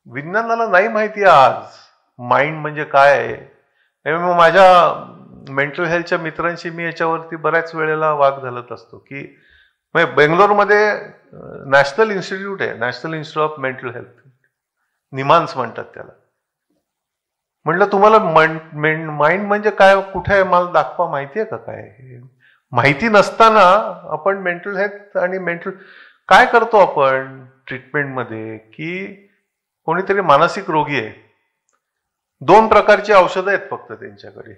Speaker 1: विज्ञानाला नाही माहिती आज माइंड म्हणजे काय आहे. मग माझ्या मेंटल हेल्थच्या मित्रांशी मी याच्यावरती बऱ्याच वेळेला वाद घालत असतो की बेंगलोरमध्ये नॅशनल इन्स्टिट्यूट आहे, national institute of mental health, NIMHANS म्हणतात त्याला. म्हटलं तुम्हाला माइंड म्हणजे काय, कुठे आहे, मला दाखवा, माहिती आहे का काय. माहिती नसताना आपण मेंटल हेल्थ आणि काय करतो आपण ट्रीटमेंटमध्ये की कोणीतरी मानसिक रोगी आहे, 2 प्रकारची औषधं आहेत फक्त त्यांच्याकडे,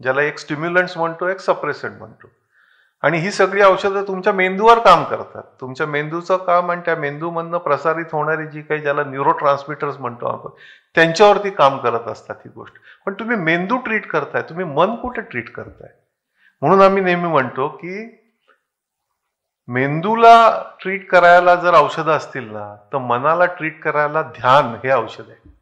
Speaker 1: ज्याला एक स्टिम्युलंट्स म्हणतो, एक सप्रेसंट म्हणतो. आणि ही सगळी औषधं तुमच्या मेंदूवर काम करतात. तुमच्या मेंदूचं काम आणि त्या मेंदूमधनं प्रसारित होणारी जी काही, ज्याला न्यूरो ट्रान्समिटर्स म्हणतो आपण, त्यांच्यावरती काम करत असतात ही गोष्ट. पण तुम्ही मेंदू ट्रीट करताय, तुम्ही मन कुठे ट्रीट करताय. म्हणून आम्ही नेहमी म्हणतो की मेंदूला ट्रीट करायला जर औषधं असतील ना, तर मनाला ट्रीट करायला ध्यान हे औषध आहे.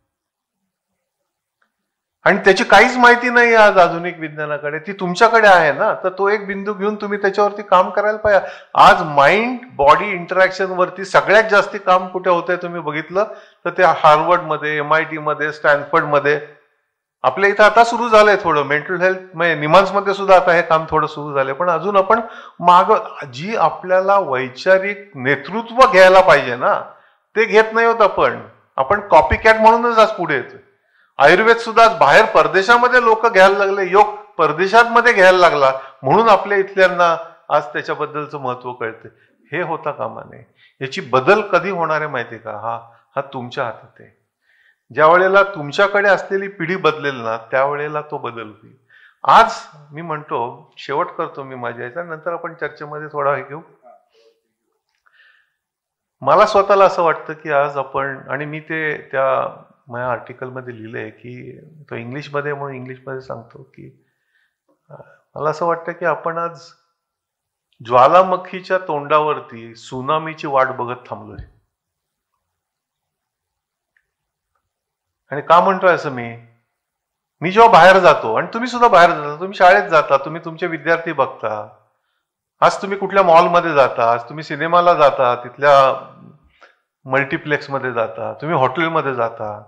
Speaker 1: आणि त्याची काहीच माहिती नाही आज आधुनिक विज्ञानाकडे, ती तुमच्याकडे आहे ना. तर तो एक बिंदू घेऊन तुम्ही त्याच्यावरती काम करायला पाहिजे. आज माइंड बॉडी इंटरॅक्शन वरती सगळ्यात जास्त काम कुठे होतंय तुम्ही बघितलं तर ते हार्वर्डमध्ये, MIT मध्ये, स्टॅनफर्डमध्ये. आपल्या इथं आता सुरू झालंय थोडं मेंटल हेल्थ, म्हणजे निमान्समध्ये सुद्धा आता हे काम थोडं सुरू झालंय. पण अजून आपण जी आपल्याला वैचारिक नेतृत्व घ्यायला पाहिजे ना, ते घेत नाही होत आपण कॉपी कॅट म्हणूनच आज पुढे येतोय. आयुर्वेद सुद्धा आज बाहेर परदेशामध्ये लोक घ्यायला लागले, योग परदेशांमध्ये घ्यायला लागला, म्हणून आपल्या इथल्यांना आज त्याच्याबद्दलचं महत्व कळतं. हे होता कामा नये. याची बदल कधी होणार आहे माहिती का, हा तुमच्या हातात आहे. ज्या वेळेला तुमच्याकडे असलेली पिढी बदलेल ना, त्यावेळेला तो बदल होईल. आज मी म्हणतो, शेवट करतो मी माझ्या याचा, नंतर आपण चर्चेमध्ये थोडा हे घेऊ. मला स्वतःला असं वाटतं की आज आपण, आणि मी ते त्या माझ्या आर्टिकलमध्ये लिहिलंय की तो इंग्लिशमध्ये, म्हणून इंग्लिशमध्ये सांगतो की मला असं वाटतं की आपण आज ज्वालामुखीच्या तोंडावरती सुनामीची वाट बघत थांबलोय. आणि का म्हणतोय असं मी जेव्हा बाहेर जातो, आणि तुम्ही सुद्धा बाहेर जाता, तुम्ही शाळेत जाता, तुम्ही तुमचे विद्यार्थी बघता, आज तुम्ही कुठल्या मॉलमध्ये जाता, आज तुम्ही सिनेमाला जाता, तिथल्या मल्टिप्लेक्समध्ये जाता, तुम्ही हॉटेलमध्ये जाता,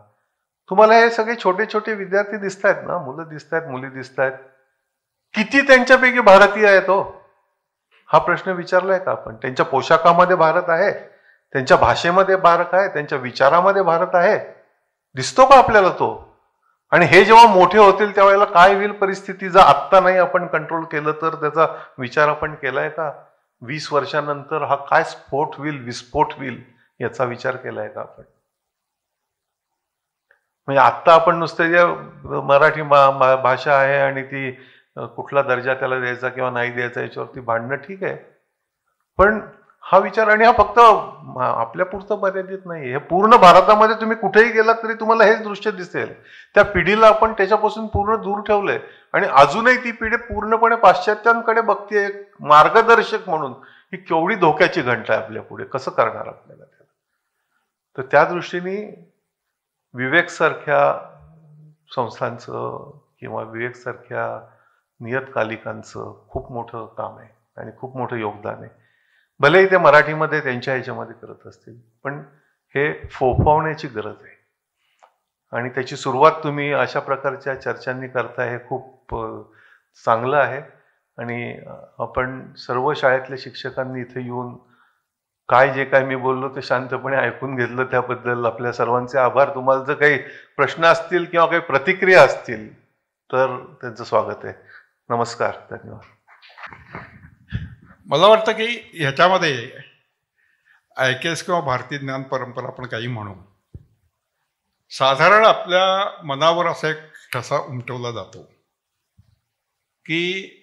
Speaker 1: तुम्हाला हे सगळे छोटे छोटे विद्यार्थी दिसत आहेत ना, मुलं दिसत आहेत, मुली दिसत आहेत. किती त्यांच्यापैकी भारतीय आहेत हो, हा प्रश्न विचारलाय का आपण. त्यांच्या पोशाखामध्ये भारत आहे, त्यांच्या भाषेमध्ये भारत आहे, त्यांच्या विचारामध्ये भारत आहे, दिसतो का आपल्याला तो. आणि हे जेव्हा मोठे होतील त्यावेळेला काय होईल परिस्थिती, जर आत्ता नाही आपण कंट्रोल केलं तर त्याचा विचार आपण केलाय का. 20 वर्षानंतर हा काय स्फोट होईल, विस्फोट होईल, याचा विचार केलाय का आपण. म्हणजे आत्ता आपण नुसतं जे मराठी भाषा आहे आणि ती कुठला दर्जा त्याला द्यायचा किंवा नाही द्यायचा याच्यावरती भांडणं ठीक आहे, पण हा विचार, आणि हा फक्त आपल्या पुरतं मर्यादित नाही, हे पूर्ण भारतामध्ये तुम्ही कुठेही गेलात तरी तुम्हाला हेच दृश्य दिसेल. त्या पिढीला आपण त्याच्यापासून पूर्ण दूर ठेवलंय आणि अजूनही ती पिढी पूर्णपणे पाश्चात्यांकडे बघते मार्गदर्शक म्हणून. ही केवढी धोक्याची घंटा आहे आपल्या पुढे, कसं करणार आपल्याला त्याला. तर त्या दृष्टीने विवेक सारख्या संस्थांचं किंवा विवेक सारख्या नियतकालिकांचं खूप मोठं काम आहे आणि खूप मोठं योगदान आहे. भलेही ते मराठीमध्ये त्यांच्या ह्याच्यामध्ये करत असतील, पण हे फोफवण्याची गरज आहे आणि त्याची सुरुवात तुम्ही अशा प्रकारच्या चर्चांनी करताय, हे खूप चांगलं आहे. आणि आपण सर्व शाळेतल्या शिक्षकांनी इथे येऊन जे काय मी बोललो ते शांतपणे ऐकून घेतलं, त्याबद्दल आपल्या सर्वांचे आभार. तुम्हाला जर काही प्रश्न असतील किंवा काही प्रतिक्रिया असतील तर त्यांचं स्वागत आहे. नमस्कार, धन्यवाद.
Speaker 2: मला वाटतं की ह्याच्यामध्ये IKS किंवा भारतीय ज्ञान परंपरा आपण काही म्हणू, साधारण आपल्या मनावर असा एक ठसा उमटवला जातो की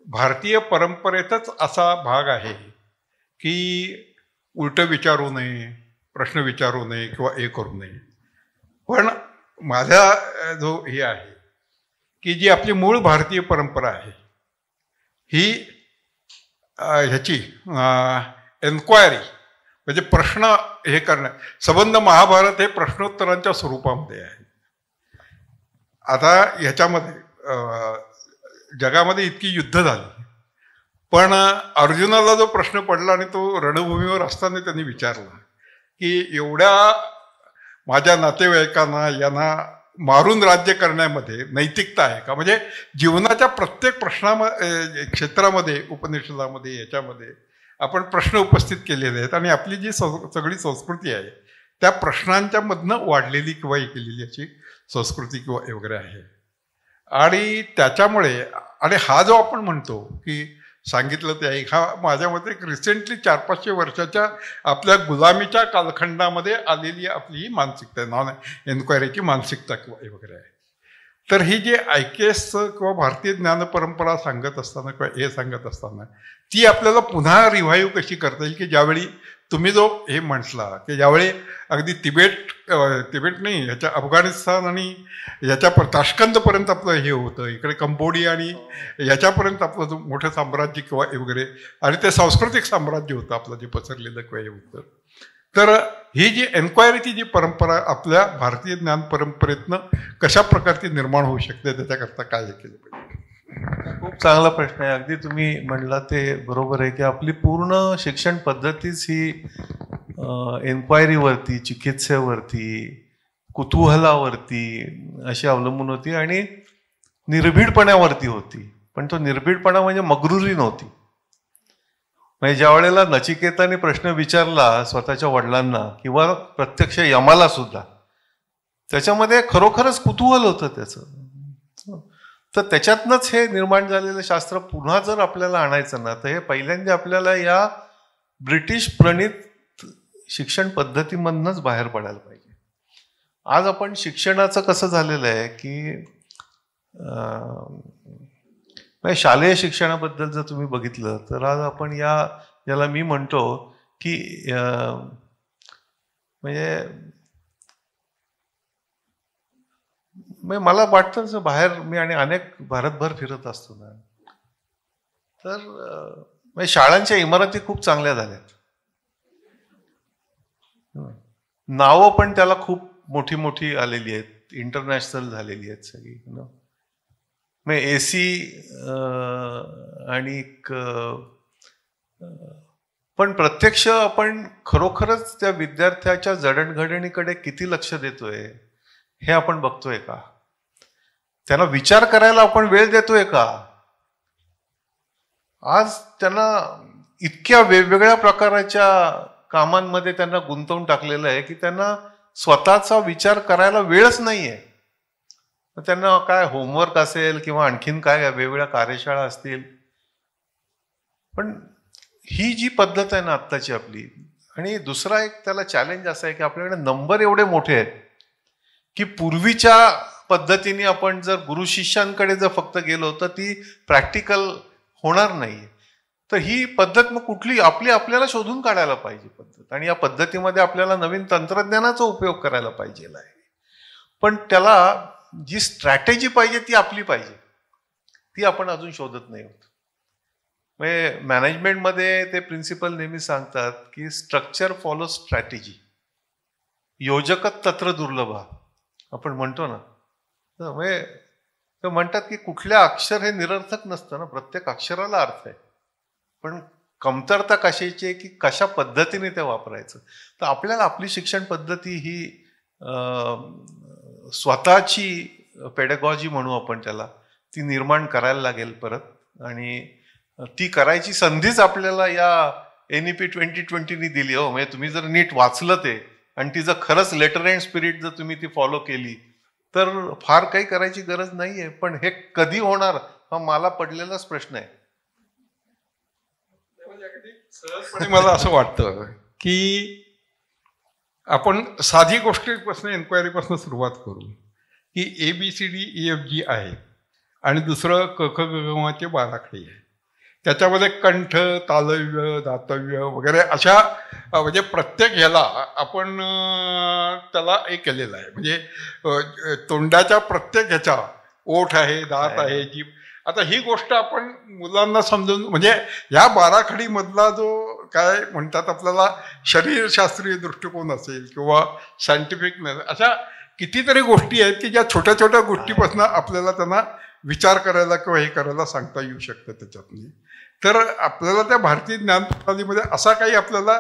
Speaker 2: भारतीय परंपरेतच असा भाग आहे की उलटं विचारू नये, प्रश्न विचारू नये किंवा हे करू नये. पण माझा जो हे आहे की जी आपली मूळ भारतीय परंपरा आहे ही ह्याची एन्क्वायरी म्हणजे प्रश्न हे करणं, संबंध महाभारत हे प्रश्नोत्तरांच्या स्वरूपामध्ये आहे. आता ह्याच्यामध्ये जगामध्ये इतकी युद्ध झाली, पण अर्जुनाला जो प्रश्न पडला आणि तो रणभूमीवर असताना त्यांनी विचारला की एवढ्या माझ्या नातेवाईकांना यांना मारून राज्य करण्यामध्ये नैतिकता आहे का? म्हणजे जीवनाच्या प्रत्येक क्षेत्रामध्ये उपनिषदामध्ये याच्यामध्ये आपण प्रश्न उपस्थित केलेले आहेत आणि आपली जी सगळी संस्कृती आहे त्या प्रश्नांच्या मधनं वाढलेली किंवा हे केलेली अशी संस्कृती किंवा वगैरे आहे. आणि त्याच्यामुळे आणि हा जो आपण म्हणतो की सांगितलं ते आहे, हा माझ्या मते एक रिसेंटली 400-500 वर्षाच्या आपल्या गुलामीच्या कालखंडामध्ये आलेली आपली ही मानसिकता आहे, नॉन एन्क्वायरीची मानसिकता किंवा वगैरे आहे. तर ही जी IKS किंवा भारतीय ज्ञान परंपरा सांगत असताना किंवा हे सांगत असताना ती आपल्याला पुन्हा रिव्हाइव्ह कशी करता येईल की ज्यावेळी तुम्ही जो हे म्हटला की ज्यावेळी अगदी तिबेट नाही, ह्याच्या अफगाणिस्तान आणि याच्या ताश्कंदपर्यंत आपलं हे होतं, इकडे कंबोडिया आणि याच्यापर्यंत आपलं जो मोठं साम्राज्य किंवा वगैरे, आणि ते सांस्कृतिक साम्राज्य होतं आपलं जे पसरलेलं किंवा हे होतं. तर ही जी एन्क्वायरीची जी परंपरा आपल्या भारतीय ज्ञान परंपरेतनं कशा प्रकारची निर्माण होऊ शकते त्याच्याकरता काय हे केलं पाहिजे?
Speaker 1: खूप चांगला प्रश्न आहे. अगदी तुम्ही म्हणला ते बरोबर आहे की आपली पूर्ण शिक्षण पद्धतीच ही एन्क्वायरीवरती, चिकित्सेवरती, कुतूहलावरती अशी अवलंबून होती आणि निर्भीडपणावरती होती. पण तो निर्भीडपणा म्हणजे मगरुरी नव्हती. म्हणजे ज्या वेळेला नचिकेताने प्रश्न विचारला स्वतःच्या वडिलांना किंवा प्रत्यक्ष यमाला सुद्धा, त्याच्यामध्ये खरोखरच कुतूहल होतं त्याचं. तर त्याच्यातनंच हे निर्माण झालेलं शास्त्र पुन्हा जर आपल्याला आणायचं ना, तर हे पहिल्यांदा आपल्याला या ब्रिटिश प्रणित शिक्षण पद्धतीमधनंच बाहेर पडायला पाहिजे. आज आपण शिक्षणाचं कसं झालेलं आहे की शालेय शिक्षणाबद्दल जर तुम्ही बघितलं तर आज आपण याला मी म्हणतो की म्हणजे मला वाटतं बाहेर मी आणि अनेक भारतभर फिरत असतो ना, तर शाळांच्या इमारती खूप चांगल्या झाल्यात, नावं पण त्याला खूप मोठी मोठी आलेली आहेत, इंटरनॅशनल झालेली आहेत सगळी. AC आणि पण प्रत्यक्ष आपण खरोखरच त्या विद्यार्थ्याच्या जडणघडणीकडे किती लक्ष देतोय हे आपण बघतोय का? त्यांना विचार करायला आपण वेळ देतोय का? आज त्यांना इतक्या वेगवेगळ्या प्रकारच्या कामांमध्ये त्यांना गुंतवून टाकलेलं आहे की त्यांना स्वतःचा विचार करायला वेळच नाहीये. त्यांना काय होमवर्क असेल किंवा आणखीन काय वेगवेगळ्या कार्यशाळा असतील, पण ही जी पद्धत आहे ना आत्ताची आपली. आणि दुसरा एक त्याला चॅलेंज असा आहे की आपल्याकडे नंबर एवढे मोठे आहेत की पूर्वीच्या पद्धतीने आपण जर गुरु शिष्यांकडे जर फक्त गेलो तर ती प्रॅक्टिकल होणार नाही. तर ही पद्धत मग कुठली आपल्याला शोधून काढायला पाहिजे पद्धत, आणि या पद्धतीमध्ये आपल्याला नवीन तंत्रज्ञानाचा उपयोग करायला पाहिजे आहे. पण त्याला जी स्ट्रॅटेजी पाहिजे ती आपली पाहिजे, ती आपण अजून शोधत नाही होत. म्हणजे मॅनेजमेंटमध्ये ते प्रिन्सिपल नेहमी सांगतात की स्ट्रक्चर फॉलो स्ट्रॅटेजी, योजकत तत्र दुर्लभ आपण म्हणतो ना. म्हणजे ते म्हणतात की कुठल्या अक्षर हे निरर्थक नसतं ना, प्रत्येक अक्षराला अर्थ आहे. पण कमतरता कशाची आहे की कशा पद्धतीने ते वापरायचं. तर आपल्याला आपली शिक्षण पद्धती ही स्वतःची पेडगॉजी म्हणू आपण त्याला, ती निर्माण करायला लागेल परत. आणि ती करायची संधीच आपल्याला या NEP 2020 दिली. हो, म्हणजे तुम्ही जर नीट वाचलं ते आणि ती जर खरंच लेटर अँड स्पिरिट जर तुम्ही ती फॉलो केली तर फार काही करायची गरज नाहीये. पण हे कधी होणार हा मला पडलेलाच प्रश्न आहे.
Speaker 2: सहजपणे मला असं वाटतं की आपण साधी गोष्टीपासून एन्क्वायरीपासून सुरुवात करू की ABCDEFG आहे आणि दुसरं क ख ग घ चे 12 आकडे आहे. त्याच्यामध्ये कंठ, तालव्य, दातव्य वगैरे अशा म्हणजे प्रत्येक ह्याला आपण त्याला हे केलेलं आहे. म्हणजे तोंडाच्या प्रत्येक ह्याच्या ओठ आहे, दात आहे, जीभ. आता ही गोष्ट आपण मुलांना समजून, म्हणजे ह्या 12 आकडीमधला जो काय म्हणतात आपल्याला शरीरशास्त्रीय दृष्टिकोन असेल किंवा सायंटिफिक, अशा कितीतरी गोष्टी आहेत की ज्या छोट्या छोट्या गोष्टीपासून आपल्याला त्यांना विचार करायला किंवा हे करायला सांगता येऊ शकतं त्याच्यातून. तर आपल्याला त्या भारतीय ज्ञान प्रणालीमध्ये असा काही आपल्याला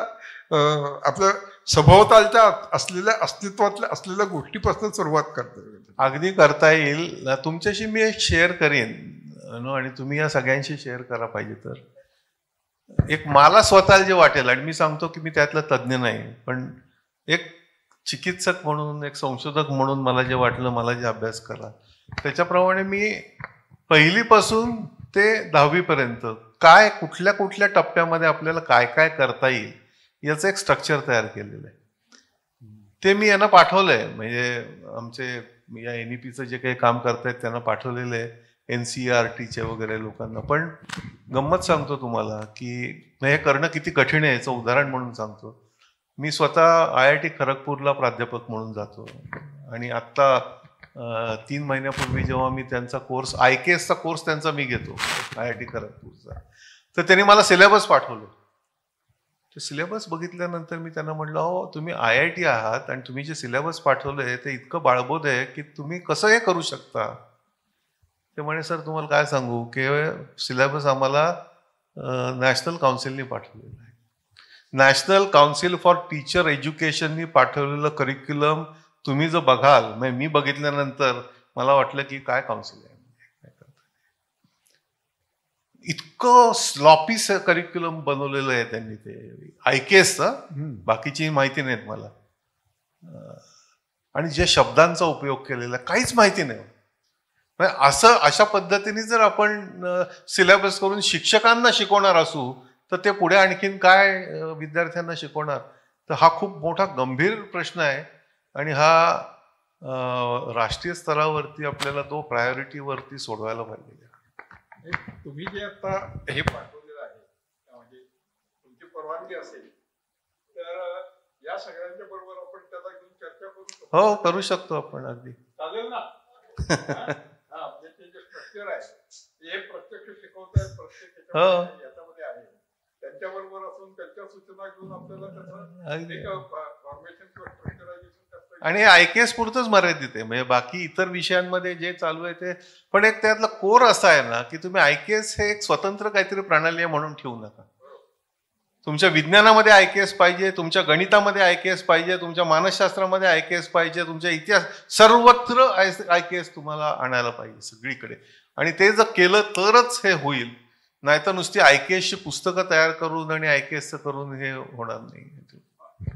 Speaker 2: आपल्या सभोवतालच्या असलेल्या अस्तित्वातल्या असलेल्या गोष्टीपासून सुरुवात करता येईल.
Speaker 1: अगदी करता येईल. तुमच्याशी मी एक शेअर करेन आणि तुम्ही या सगळ्यांशी शेअर करा पाहिजे तर. एक मला स्वतःला जे वाटेल, आणि मी सांगतो की मी त्यातला तज्ज्ञ नाही, पण एक चिकित्सक म्हणून, एक संशोधक म्हणून मला जे वाटलं, मला जे अभ्यास करा त्याच्याप्रमाणे मी 1ली पासून ते 10वी पर्यंत काय कुठल्या कुठल्या टप्प्यामध्ये आपल्याला काय काय करता येईल याचं एक स्ट्रक्चर तयार केलेलं आहे. ते मी यांना पाठवलंय. म्हणजे आमचे या NEPचं जे काही काम करतायत त्यांना पाठवलेलं आहे, NCERTचे वगैरे लोकांना. पण गंमत सांगतो तुम्हाला की हे करणं किती कठीण आहे याचं उदाहरण म्हणून सांगतो. मी स्वतः IIT खरगपूरला प्राध्यापक म्हणून जातो आणि आत्ता 3 महिन्यापूर्वी जेव्हा मी त्यांचा कोर्स, IKSचा कोर्स त्यांचा मी घेतो IIT खरगपूरचा, तर त्यांनी मला सिलेबस पाठवलं. ते सिलेबस बघितल्यानंतर मी त्यांना म्हटलं, हो तुम्ही IIT आहात आणि तुम्ही जे सिलेबस पाठवलंय ते इतकं बाळबोध आहे की तुम्ही कसं हे करू शकता. ते म्हणे, सर तुम्हाला काय सांगू की सिलेबस आम्हाला नॅशनल काउन्सिलनी पाठवलेलं आहे. नॅशनल काउन्सिल फॉर टीचर एज्युकेशननी पाठवलेलं करिक्युलम तुम्ही जर बघाल, म्हणजे मी बघितल्यानंतर मला वाटलं की काय काउन्सिल आहे, इतकं स्लॉपी करिक्युलम बनवलेलं आहे त्यांनी. ते IKSचं, बाकीची माहिती नाहीत मला. आणि जे शब्दांचा उपयोग केलेला काहीच माहिती नाही. अशा पद्धतीने जर आपण सिलेबस करून शिक्षकांना शिकवणार असू तर ते पुढे आणखीन काय विद्यार्थ्यांना शिकवणार. तर हा खूप मोठा गंभीर प्रश्न आहे आणि हा राष्ट्रीय स्तरावरती आपल्याला तो प्रायोरिटीवरती सोडवायला पाहिजे.
Speaker 2: तुम्ही जे आता हे पाठवलेलं आहे, म्हणजे तुमची परवानगी असेल तर या सगळ्यांच्या बरोबर आपण त्याला घेऊन चर्चा करू शकतो.
Speaker 1: हो, करू शकतो आपण. अगदी
Speaker 2: चालेल ना. म्हणजे ते जे स्ट्रक्चर आहे हे प्रत्यक्ष शिकवतायत, प्रत्येक याच्यामध्ये आहे, त्यांच्याबरोबर असून त्यांच्या सूचना घेऊन आपल्याला त्याचं फॉर्मेशन किंवा स्ट्रक्चरायझेशन. आणि
Speaker 1: IKS पुरतच मर्यादित आहे. म्हणजे बाकी इतर विषयांमध्ये जे चालू आहे ते, पण एक त्यातला कोर असा आहे ना की तुम्ही IKS हे एक स्वतंत्र काहीतरी प्रणाली आहे म्हणून ठेवू नका. तुमच्या विज्ञानामध्ये IKS पाहिजे, तुमच्या गणितामध्ये IKS पाहिजे, तुमच्या मानसशास्त्रामध्ये IKS पाहिजे, तुमच्या इतिहास, सर्वत्र IKS तुम्हाला आणायला पाहिजे सगळीकडे. आणि ते जर केलं तरच हे होईल. नाहीतर नुसती IKSची पुस्तकं तयार करून आणि IKSचं करून हे होणार नाही.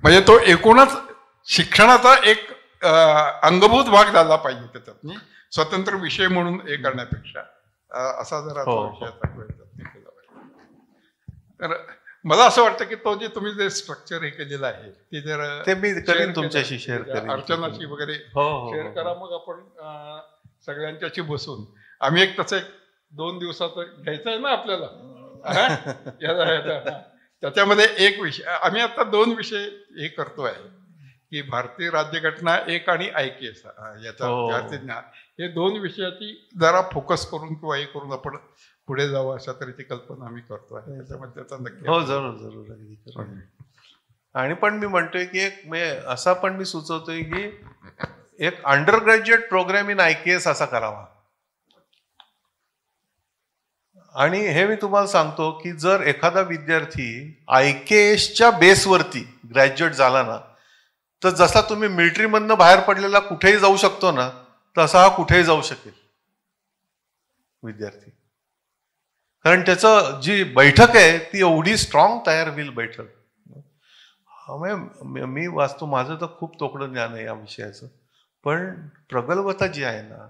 Speaker 2: म्हणजे तो एकूणच शिक्षणाचा एक अंगभूत भाग झाला पाहिजे त्याच्यात, स्वतंत्र विषय म्हणून हे करण्यापेक्षा असा जर विषयाचा केला पाहिजे. तर मला असं वाटतं की तो जे तुम्ही जे स्ट्रक्चर हे केलेलं आहे ते जर
Speaker 1: ते मी करेन, तुमच्याशी शेअर करेन,
Speaker 2: अर्चनाशी वगैरे शेअर करा. मग आपण सगळ्यांच्याशी बसून आम्ही एक तसं 2 दिवसाचं घ्यायचं आहे ना आपल्याला. त्याच्यामध्ये एक विषय, आम्ही आता 2 विषय हे करतोय की भारतीय राज्यघटना एक आणि IKS याचा विद्यार्थी ज्ञान, हे 2 विषयाची जरा फोकस करून किंवा हे करून आपण पुढे जावं अशा तऱ्हेची कल्पना आम्ही करतोय. त्याच्यामध्ये त्याचा नक्की
Speaker 1: हो, जरूर जरूर अगदी. आणि पण मी म्हणतोय की एक असा पण मी सुचवतोय की एक undergraduate program in IKS असा करावा. आणि हे मी तुम्हाला सांगतो की जर एखादा विद्यार्थी IKSच्या बेसवरती ग्रॅज्युएट झाला ना, तर जसा तुम्ही मिलिटरीमधनं बाहेर पडलेला कुठेही जाऊ शकतो ना, तसा हा कुठेही जाऊ शकेल विद्यार्थी. कारण त्याचं जी बैठक आहे ती एवढी स्ट्रॉंग तयार होईल बैठक. मी वाचतो, माझं तर खूप तोकडं ज्ञान आहे या विषयाचं, पण प्रगल्भता जी आहे ना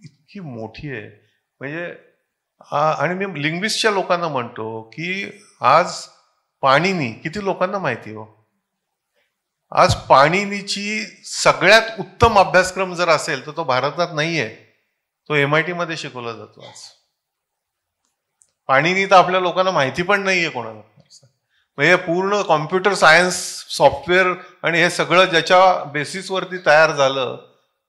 Speaker 1: इतकी मोठी आहे. म्हणजे आणि मी लिंग्विस्टच्या लोकांना म्हणतो की आज पाणिनी किती लोकांना माहिती हो, आज पाणिनीची सगळ्यात उत्तम अभ्यासक्रम जर असेल तर तो भारतात नाहीये, तो MIT मध्ये शिकवला जातो. आज पाणिनी तर आपल्या लोकांना माहिती पण नाहीये कोणाला. म्हणजे पूर्ण कॉम्प्युटर सायन्स, सॉफ्टवेअर आणि हे सगळं ज्याच्या बेसिसवरती तयार झालं,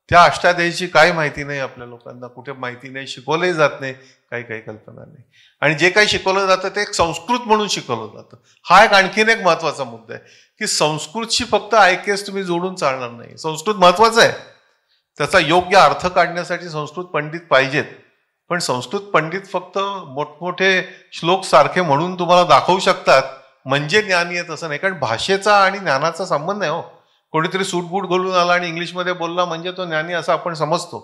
Speaker 1: त्या अष्टाध्यायीची काही माहिती नाही आपल्या लोकांना, कुठे माहिती नाही, शिकवलंही जात नाही, काही कल्पना नाही. आणि जे काही शिकवलं जातं ते एक संस्कृत म्हणून शिकवलं जातं. हा एक आणखीन एक महत्वाचा मुद्दा आहे की संस्कृतशी फक्त IKS तुम्ही जोडून चालणार नाही. संस्कृत महत्वाचं आहे, त्याचा योग्य अर्थ काढण्यासाठी संस्कृत पंडित पाहिजेत, पण संस्कृत पंडित फक्त मोठमोठे श्लोक सारखे म्हणून तुम्हाला दाखवू शकतात म्हणजे ज्ञानी आहे तसं नाही. कारण भाषेचा आणि ज्ञानाचा संबंध आहे हो. कोणीतरी सूटबूट घालून आला आणि इंग्लिशमध्ये बोलला म्हणजे तो ज्ञानी असं आपण समजतो,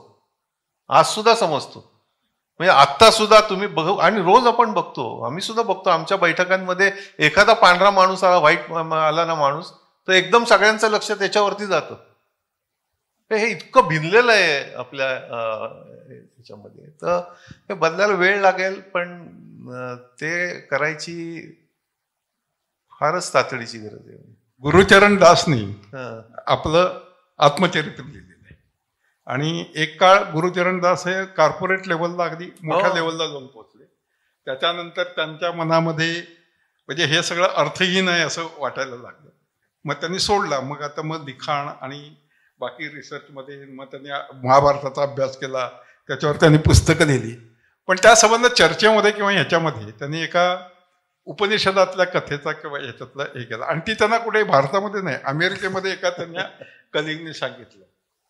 Speaker 1: आज सुद्धा समजतो. म्हणजे आत्ता सुद्धा तुम्ही बघू, आणि रोज आपण बघतो, आम्ही सुद्धा बघतो आमच्या बैठकांमध्ये एखादा पांढरा माणूस आला, व्हाईट आला ना माणूस, तर एकदम सगळ्यांचं लक्ष त्याच्यावरती जातं. हे इतकं भिनलेलं आहे आपल्या ह्याच्यामध्ये. तर हे बदलायला वेळ लागेल, पण ते करायची फारच तातडीची गरज आहे.
Speaker 2: गुरुचरण दासनी आपलं आत्मचरित्र लिहिलेलं आहे, आणि एक काळ गुरुचरण दास हे कॉर्पोरेट लेवलला अगदी मोठ्या लेवलला जाऊन पोहोचले. त्याच्यानंतर त्यांच्या मनामध्ये म्हणजे हे सगळं अर्थहीन आहे असं वाटायला लागलं. मग त्यांनी सोडला. मग आता मग लिखाण आणि बाकी रिसर्चमध्ये मग त्यांनी महाभारताचा अभ्यास केला, त्याच्यावर त्यांनी पुस्तकं लिहिली. पण त्या संबंध चर्चेमध्ये किंवा ह्याच्यामध्ये त्यांनी एका उपनिषदातल्या कथेचा किंवा ह्याच्यातला हे केला, आणि ती त्यांना कुठे भारतामध्ये नाही, अमेरिकेमध्ये एका त्यांच्या कलिगने सांगितलं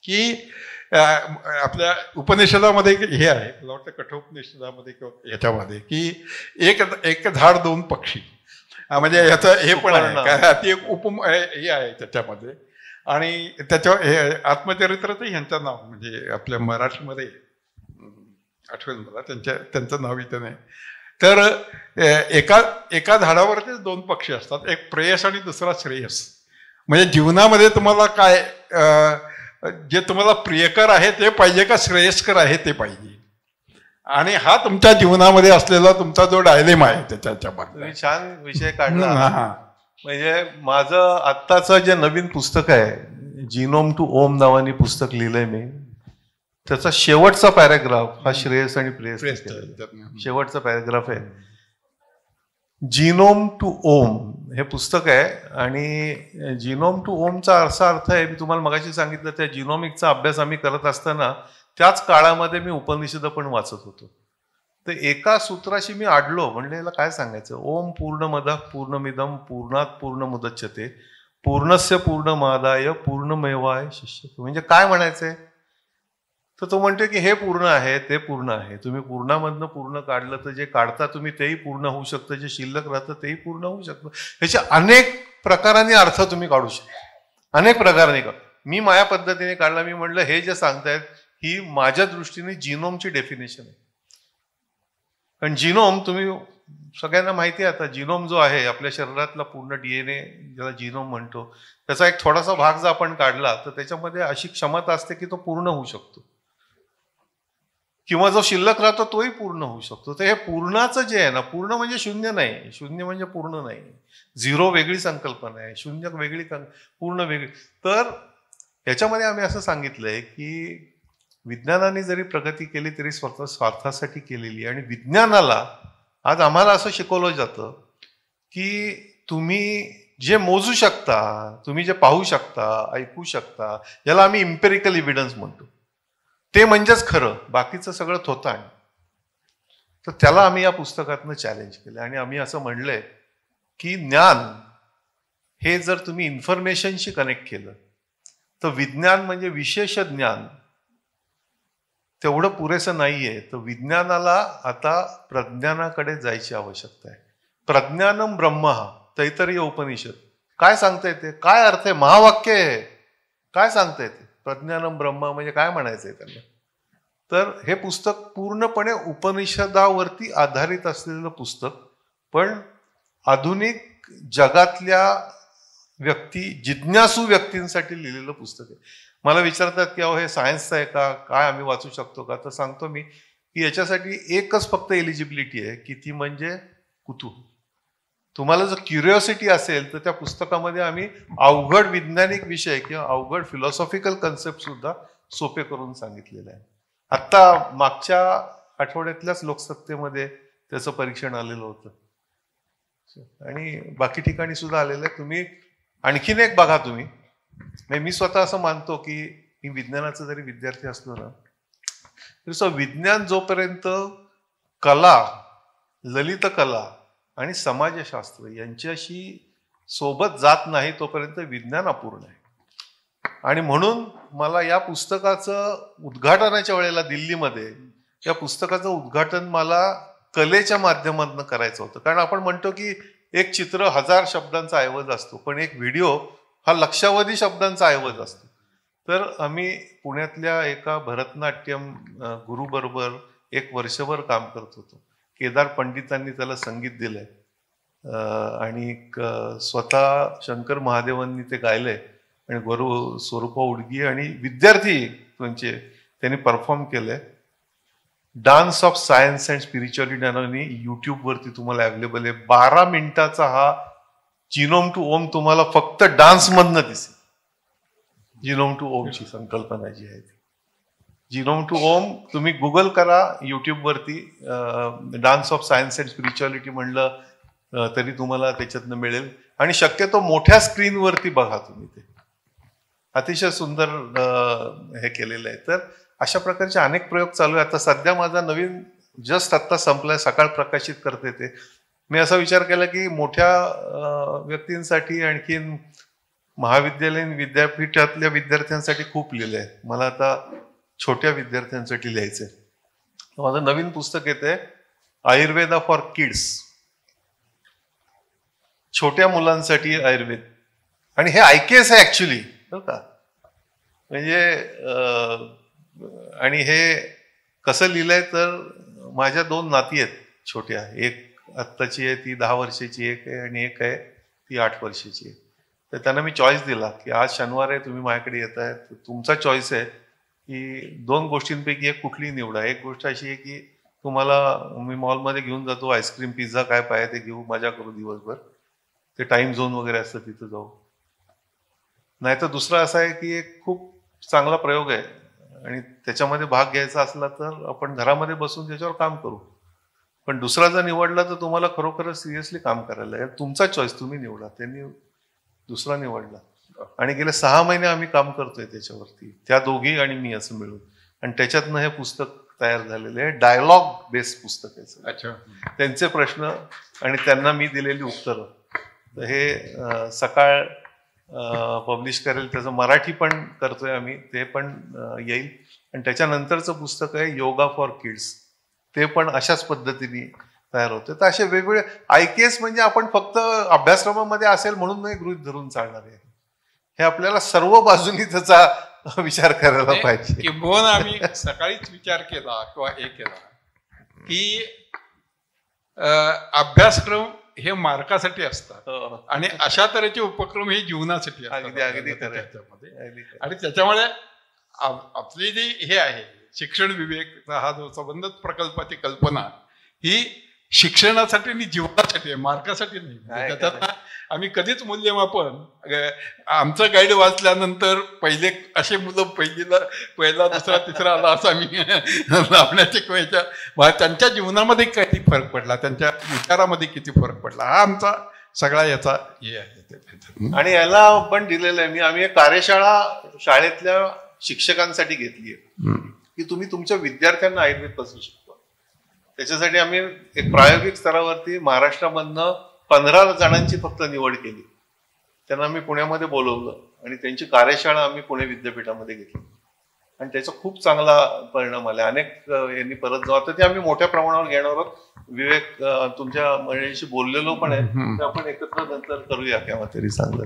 Speaker 2: की आपल्या उपनिषदामध्ये हे आहे, मला वाटतं कठोपनिषदामध्ये किंवा ह्याच्यामध्ये की एक झाड 2 पक्षी, म्हणजे ह्याचं हे पण आहे, ती एक हे आहे त्याच्यामध्ये. आणि त्याच्यावर हे आत्मचरित्राचंही ह्यांचं नाव म्हणजे आपल्या मराठीमध्ये आठवेल मला, त्यांचं नाव इथं नाही. तर एका झाडावरतीच 2 पक्षी असतात, एक प्रेयस आणि दुसरा श्रेयस. म्हणजे जीवनामध्ये तुम्हाला काय जे तुम्हाला प्रियकर आहे ते पाहिजे का श्रेयस्कर आहे ते पाहिजे, आणि हा तुमच्या जीवनामध्ये असलेला तुमचा जो डायलेमा आहे त्याच्या बाबतीत
Speaker 1: छान विषय काढला. म्हणजे माझं आत्ताचं जे नवीन पुस्तक आहे, जिनोम टू ओम नावाने पुस्तक लिहिलंय मी, त्याचा शेवटचा पॅराग्राफ हा श्रेयस आणि प्रेयस, शेवटचा पॅराग्राफ आहे. जिनोम टू ओम हे पुस्तक आहे, आणि जिनोम टू ओमचा असा अर्थ आहे, मी तुम्हाला मगाशी सांगितलं, त्या जिनोमिकचा अभ्यास आम्ही करत असताना त्याच काळामध्ये मी उपनिषद पण वाचत होतो. तर एका सूत्राशी मी आडलो, म्हणलं याला काय सांगायचं, ओम पूर्णमदः पूर्णमिदं पूर्णात् पूर्णमुदच्यते पूर्णस्य पूर्णमादाय पूर्णमेवावशिष्यते. म्हणजे काय म्हणायचंय, तर तो म्हणतो की हे पूर्ण आहे, ते पूर्ण आहे. तुम्ही पूर्णामधनं पूर्ण काढलं तर जे काढता तुम्ही तेही पूर्ण होऊ शकतं, जे शिल्लक राहतं तेही पूर्ण होऊ शकतं. ह्याचे अनेक प्रकारांनी अर्थ तुम्ही काढू शकता, अनेक प्रकारांनी. मी माझ्या पद्धतीने काढला. मी म्हणलं हे जे सांगतायत ही माझ्या दृष्टीने जिनोमची डेफिनेशन आहे. कारण जिनोम तुम्ही सगळ्यांना माहिती आहे, आता जिनोम जो आहे आपल्या शरीरातला पूर्ण DNA ज्याला जिनोम म्हणतो, त्याचा एक थोडासा भाग जर आपण काढला तर त्याच्यामध्ये अशी क्षमता असते की तो पूर्ण होऊ शकतो, किंवा जो शिल्लक राहतो तोही पूर्ण होऊ शकतो. तर हे पूर्णाचं जे आहे ना, पूर्ण म्हणजे शून्य नाही, शून्य म्हणजे पूर्ण नाही, 0 वेगळी संकल्पना आहे, शून्य वेगळी, पूर्ण वेगळी. तर याच्यामध्ये आम्ही असं सांगितलंय की विज्ञानाने जरी प्रगती केली तरी स्वतः स्वार्थासाठी केलेली, आणि विज्ञानाला आज आम्हाला असं शिकवलं जातं की तुम्ही जे मोजू शकता, तुम्ही जे पाहू शकता, ऐकू शकता, याला आम्ही इम्पेरिकल इव्हिडन्स म्हणतो, ते म्हणजेच खरं, बाकीचं सगळं थोतांड. तर त्याला आम्ही या पुस्तकातनं चॅलेंज केलं आणि आम्ही असं म्हणलंय की ज्ञान हे जर तुम्ही इन्फॉर्मेशनशी कनेक्ट केलं तर विज्ञान म्हणजे विशेष ज्ञान तेवढं पुरेसं नाहीये. तर विज्ञानाला आता प्रज्ञानाकडे जायची आवश्यकता आहे. प्रज्ञानम ब्रह्म, तैत्तरीय उपनिषद काय सांगता येते? काय अर्थ आहे? महावाक्य आहे. काय सांगता येते? प्रज्ञानम ब्रह्म म्हणजे काय म्हणायचंय त्यांना? तर हे पुस्तक पूर्णपणे उपनिषदावरती आधारित असलेलं पुस्तक, पण आधुनिक जगातल्या जिज्ञासू व्यक्तींसाठी लिहिलेलं पुस्तक आहे. मला विचारतात की अहो हे सायन्सचं आहे का, काय आम्ही वाचू शकतो का? तर सांगतो मी की याच्यासाठी एकच फक्त एलिजिबिलिटी आहे की ती म्हणजे कुतूहल. तुम्हाला जर क्युरिओसिटी असेल तर त्या पुस्तकामध्ये आम्ही अवघड वैज्ञानिक विषय किंवा अवघड फिलॉसॉफिकल कन्सेप्ट सुद्धा सोपे करून सांगितलेले आहे. आत्ता मागच्या आठवड्यातल्याच लोकसत्तेमध्ये त्याचं परीक्षण आलेलं होतं आणि बाकी ठिकाणी सुद्धा आलेलं आहे. तुम्ही आणखीन एक बघा. तुम्ही, मी स्वतः असं मानतो की मी विज्ञानाचा जरी विद्यार्थी असलो ना तरी विज्ञान जोपर्यंत कला, ललित कला आणि समाजशास्त्र यांच्याशी सोबत जात नाही तोपर्यंत विज्ञान अपूर्ण आहे. आणि म्हणून मला या पुस्तकाचं उद्घाटनाच्या वेळेला दिल्लीमध्ये या पुस्तकाचं उद्घाटन मला कलेच्या माध्यमातून करायचं होतं. कारण आपण म्हणतो की एक चित्र 1000 शब्दांचा ऐवज असतो, पण एक व्हिडिओ हा लक्षावधी शब्दांचा ऐवज असतो. तर आम्ही पुण्यातल्या एका भरतनाट्यम गुरुबरोबर 1 वर्षभर काम करत होतो. केदार पंडितांनी त्याला संगीत दिलंय आणि स्वतः शंकर महादेवांनी ते गायलंय आणि गुरु स्वरूपा उडगी आणि विद्यार्थी त्यांनी परफॉर्म केलंय. Dance of science and spirituality नावाने युट्यूबवरती तुम्हाला अवेलेबल आहे. 12 मिनिटाचा हा जिनोम टू ओम तुम्हाला फक्त डान्स मधनं दिसेल. जिनोम टू ओमची संकल्पना जी आहे ती जिनोम टू ओम तुम्ही गुगल करा युट्यूबवरती. Dance of science and spirituality म्हणलं तरी तुम्हाला त्याच्यातनं मिळेल आणि शक्यतो मोठ्या स्क्रीनवरती बघा तुम्ही. ते अतिशय सुंदर हे केलेलं आहे. तर अशा प्रकारचे अनेक प्रयोग चालू आहे. आता सध्या माझा नवीन जस्ट आत्ता संपलाय, सकाळ प्रकाशित करते ते. मी असा विचार केला की मोठ्या व्यक्तींसाठी आणखीन महाविद्यालयीन विद्यापीठातल्या विद्यार्थ्यांसाठी खूप लिहिलं आहे. मला आता छोट्या विद्यार्थ्यांसाठी लिहायचंय. माझं नवीन पुस्तक येतंय आयुर्वेदा फॉर किड्स, छोट्या मुलांसाठी आयुर्वेद. आणि हे IKS आहे ऍक्च्युली, बरं का. म्हणजे आणि हे कसं लिहिलंय तर माझ्या 2 नाती आहेत छोट्या. एक आत्ताची आहे ती 10 वर्षाची एक आहे आणि एक आहे ती 8 वर्षाची आहे. तर त्यांना मी चॉईस दिला की आज शनिवार आहे, तुम्ही माझ्याकडे येत आहे, तुमचा चॉईस आहे की 2 गोष्टींपैकी एक कुठली निवडा. एक गोष्ट अशी आहे की तुम्हाला मी मॉलमध्ये घेऊन जातो, आईस्क्रीम पिझ्झा काय पाहिजे ते घेऊ, मजा करू दिवसभर, ते टाइम झोन वगैरे असतं तिथं जाऊ. नाही तर दुसरा असा आहे की एक खूप चांगला प्रयोग आहे आणि त्याच्यामध्ये भाग घ्यायचा असला तर आपण घरामध्ये बसून त्याच्यावर काम करू. पण दुसरा जर निवडला तर तुम्हाला खरोखरच सिरियसली काम करायला लागेल. तुमचा चॉईस, तुम्ही निवडा. त्यांनी दुसरा निवडला आणि गेले 6 महिने आम्ही काम करतोय त्याच्यावरती, त्या दोघी आणि मी असं मिळून. आणि त्याच्यातनं हे पुस्तक तयार झालेले आहे. डायलॉग बेस्ड पुस्तक आहे.
Speaker 2: अच्छा.
Speaker 1: त्यांचे प्रश्न आणि त्यांना मी दिलेली उत्तरं. तर हे सकाळ पब्लिश करेल, त्याचं मराठी पण करतोय आम्ही, ते पण येईल. आणि त्याच्यानंतरचं पुस्तक आहे योगा फॉर किड्स, ते पण अशाच पद्धतीने तयार होते. तर असे वेगवेगळे IKS म्हणजे आपण फक्त अभ्यासक्रमामध्ये असेल म्हणून नाही गृहीत धरून चालणार आहे. हे आपल्याला सर्व बाजूनी त्याचा विचार करायला पाहिजे.
Speaker 2: किंबहुना आम्ही सकाळीच विचार केला किंवा हे केला की अभ्यासक्रम हे मार्कासाठी असतात आणि अशा तऱ्हेचे उपक्रम हे जीवनासाठी असतात.
Speaker 1: अगदी
Speaker 2: त्याच्यामध्ये. आणि त्याच्यामुळे आपली जी हे आहे शिक्षण विवेक हा जो संबंधित प्रकल्पाची कल्पना ही शिक्षणासाठी आणि जीवनासाठी आहे, मार्कासाठी नाही. त्याच्यात आम्ही कधीच मूल्यमापन, आमचं गाईड वाचल्यानंतर पहिले असे मुलं पहिला दुसरा तिसरा आला असं आम्ही लावण्याच्या किंवा त्यांच्या जीवनामध्ये किती फरक पडला, त्यांच्या विचारामध्ये किती फरक पडला, हा आमचा सगळा याचा हे आहे.
Speaker 1: आणि याला पण दिलेलं आहे आम्ही एक कार्यशाळा शाळेतल्या शिक्षकांसाठी घेतली आहे की तुम्ही तुमच्या विद्यार्थ्यांना आयुर्वेद कसं शिकवा. त्याच्यासाठी आम्ही एक प्रायोगिक स्तरावरती महाराष्ट्रामधनं 15 जणांची फक्त निवड केली. त्यांना आम्ही पुण्यामध्ये बोलवलं आणि त्यांची कार्यशाळा आम्ही पुणे विद्यापीठामध्ये घेतली आणि त्याचा खूप चांगला परिणाम आला. अनेक यांनी परत जाऊ, आता ते आम्ही मोठ्या प्रमाणावर घेणार आहोत. विवेक तुमच्या मंडळीशी बोललेलो पण आहे, तर आपण एकत्र नंतर करूया केव्हा तरी चांगलं.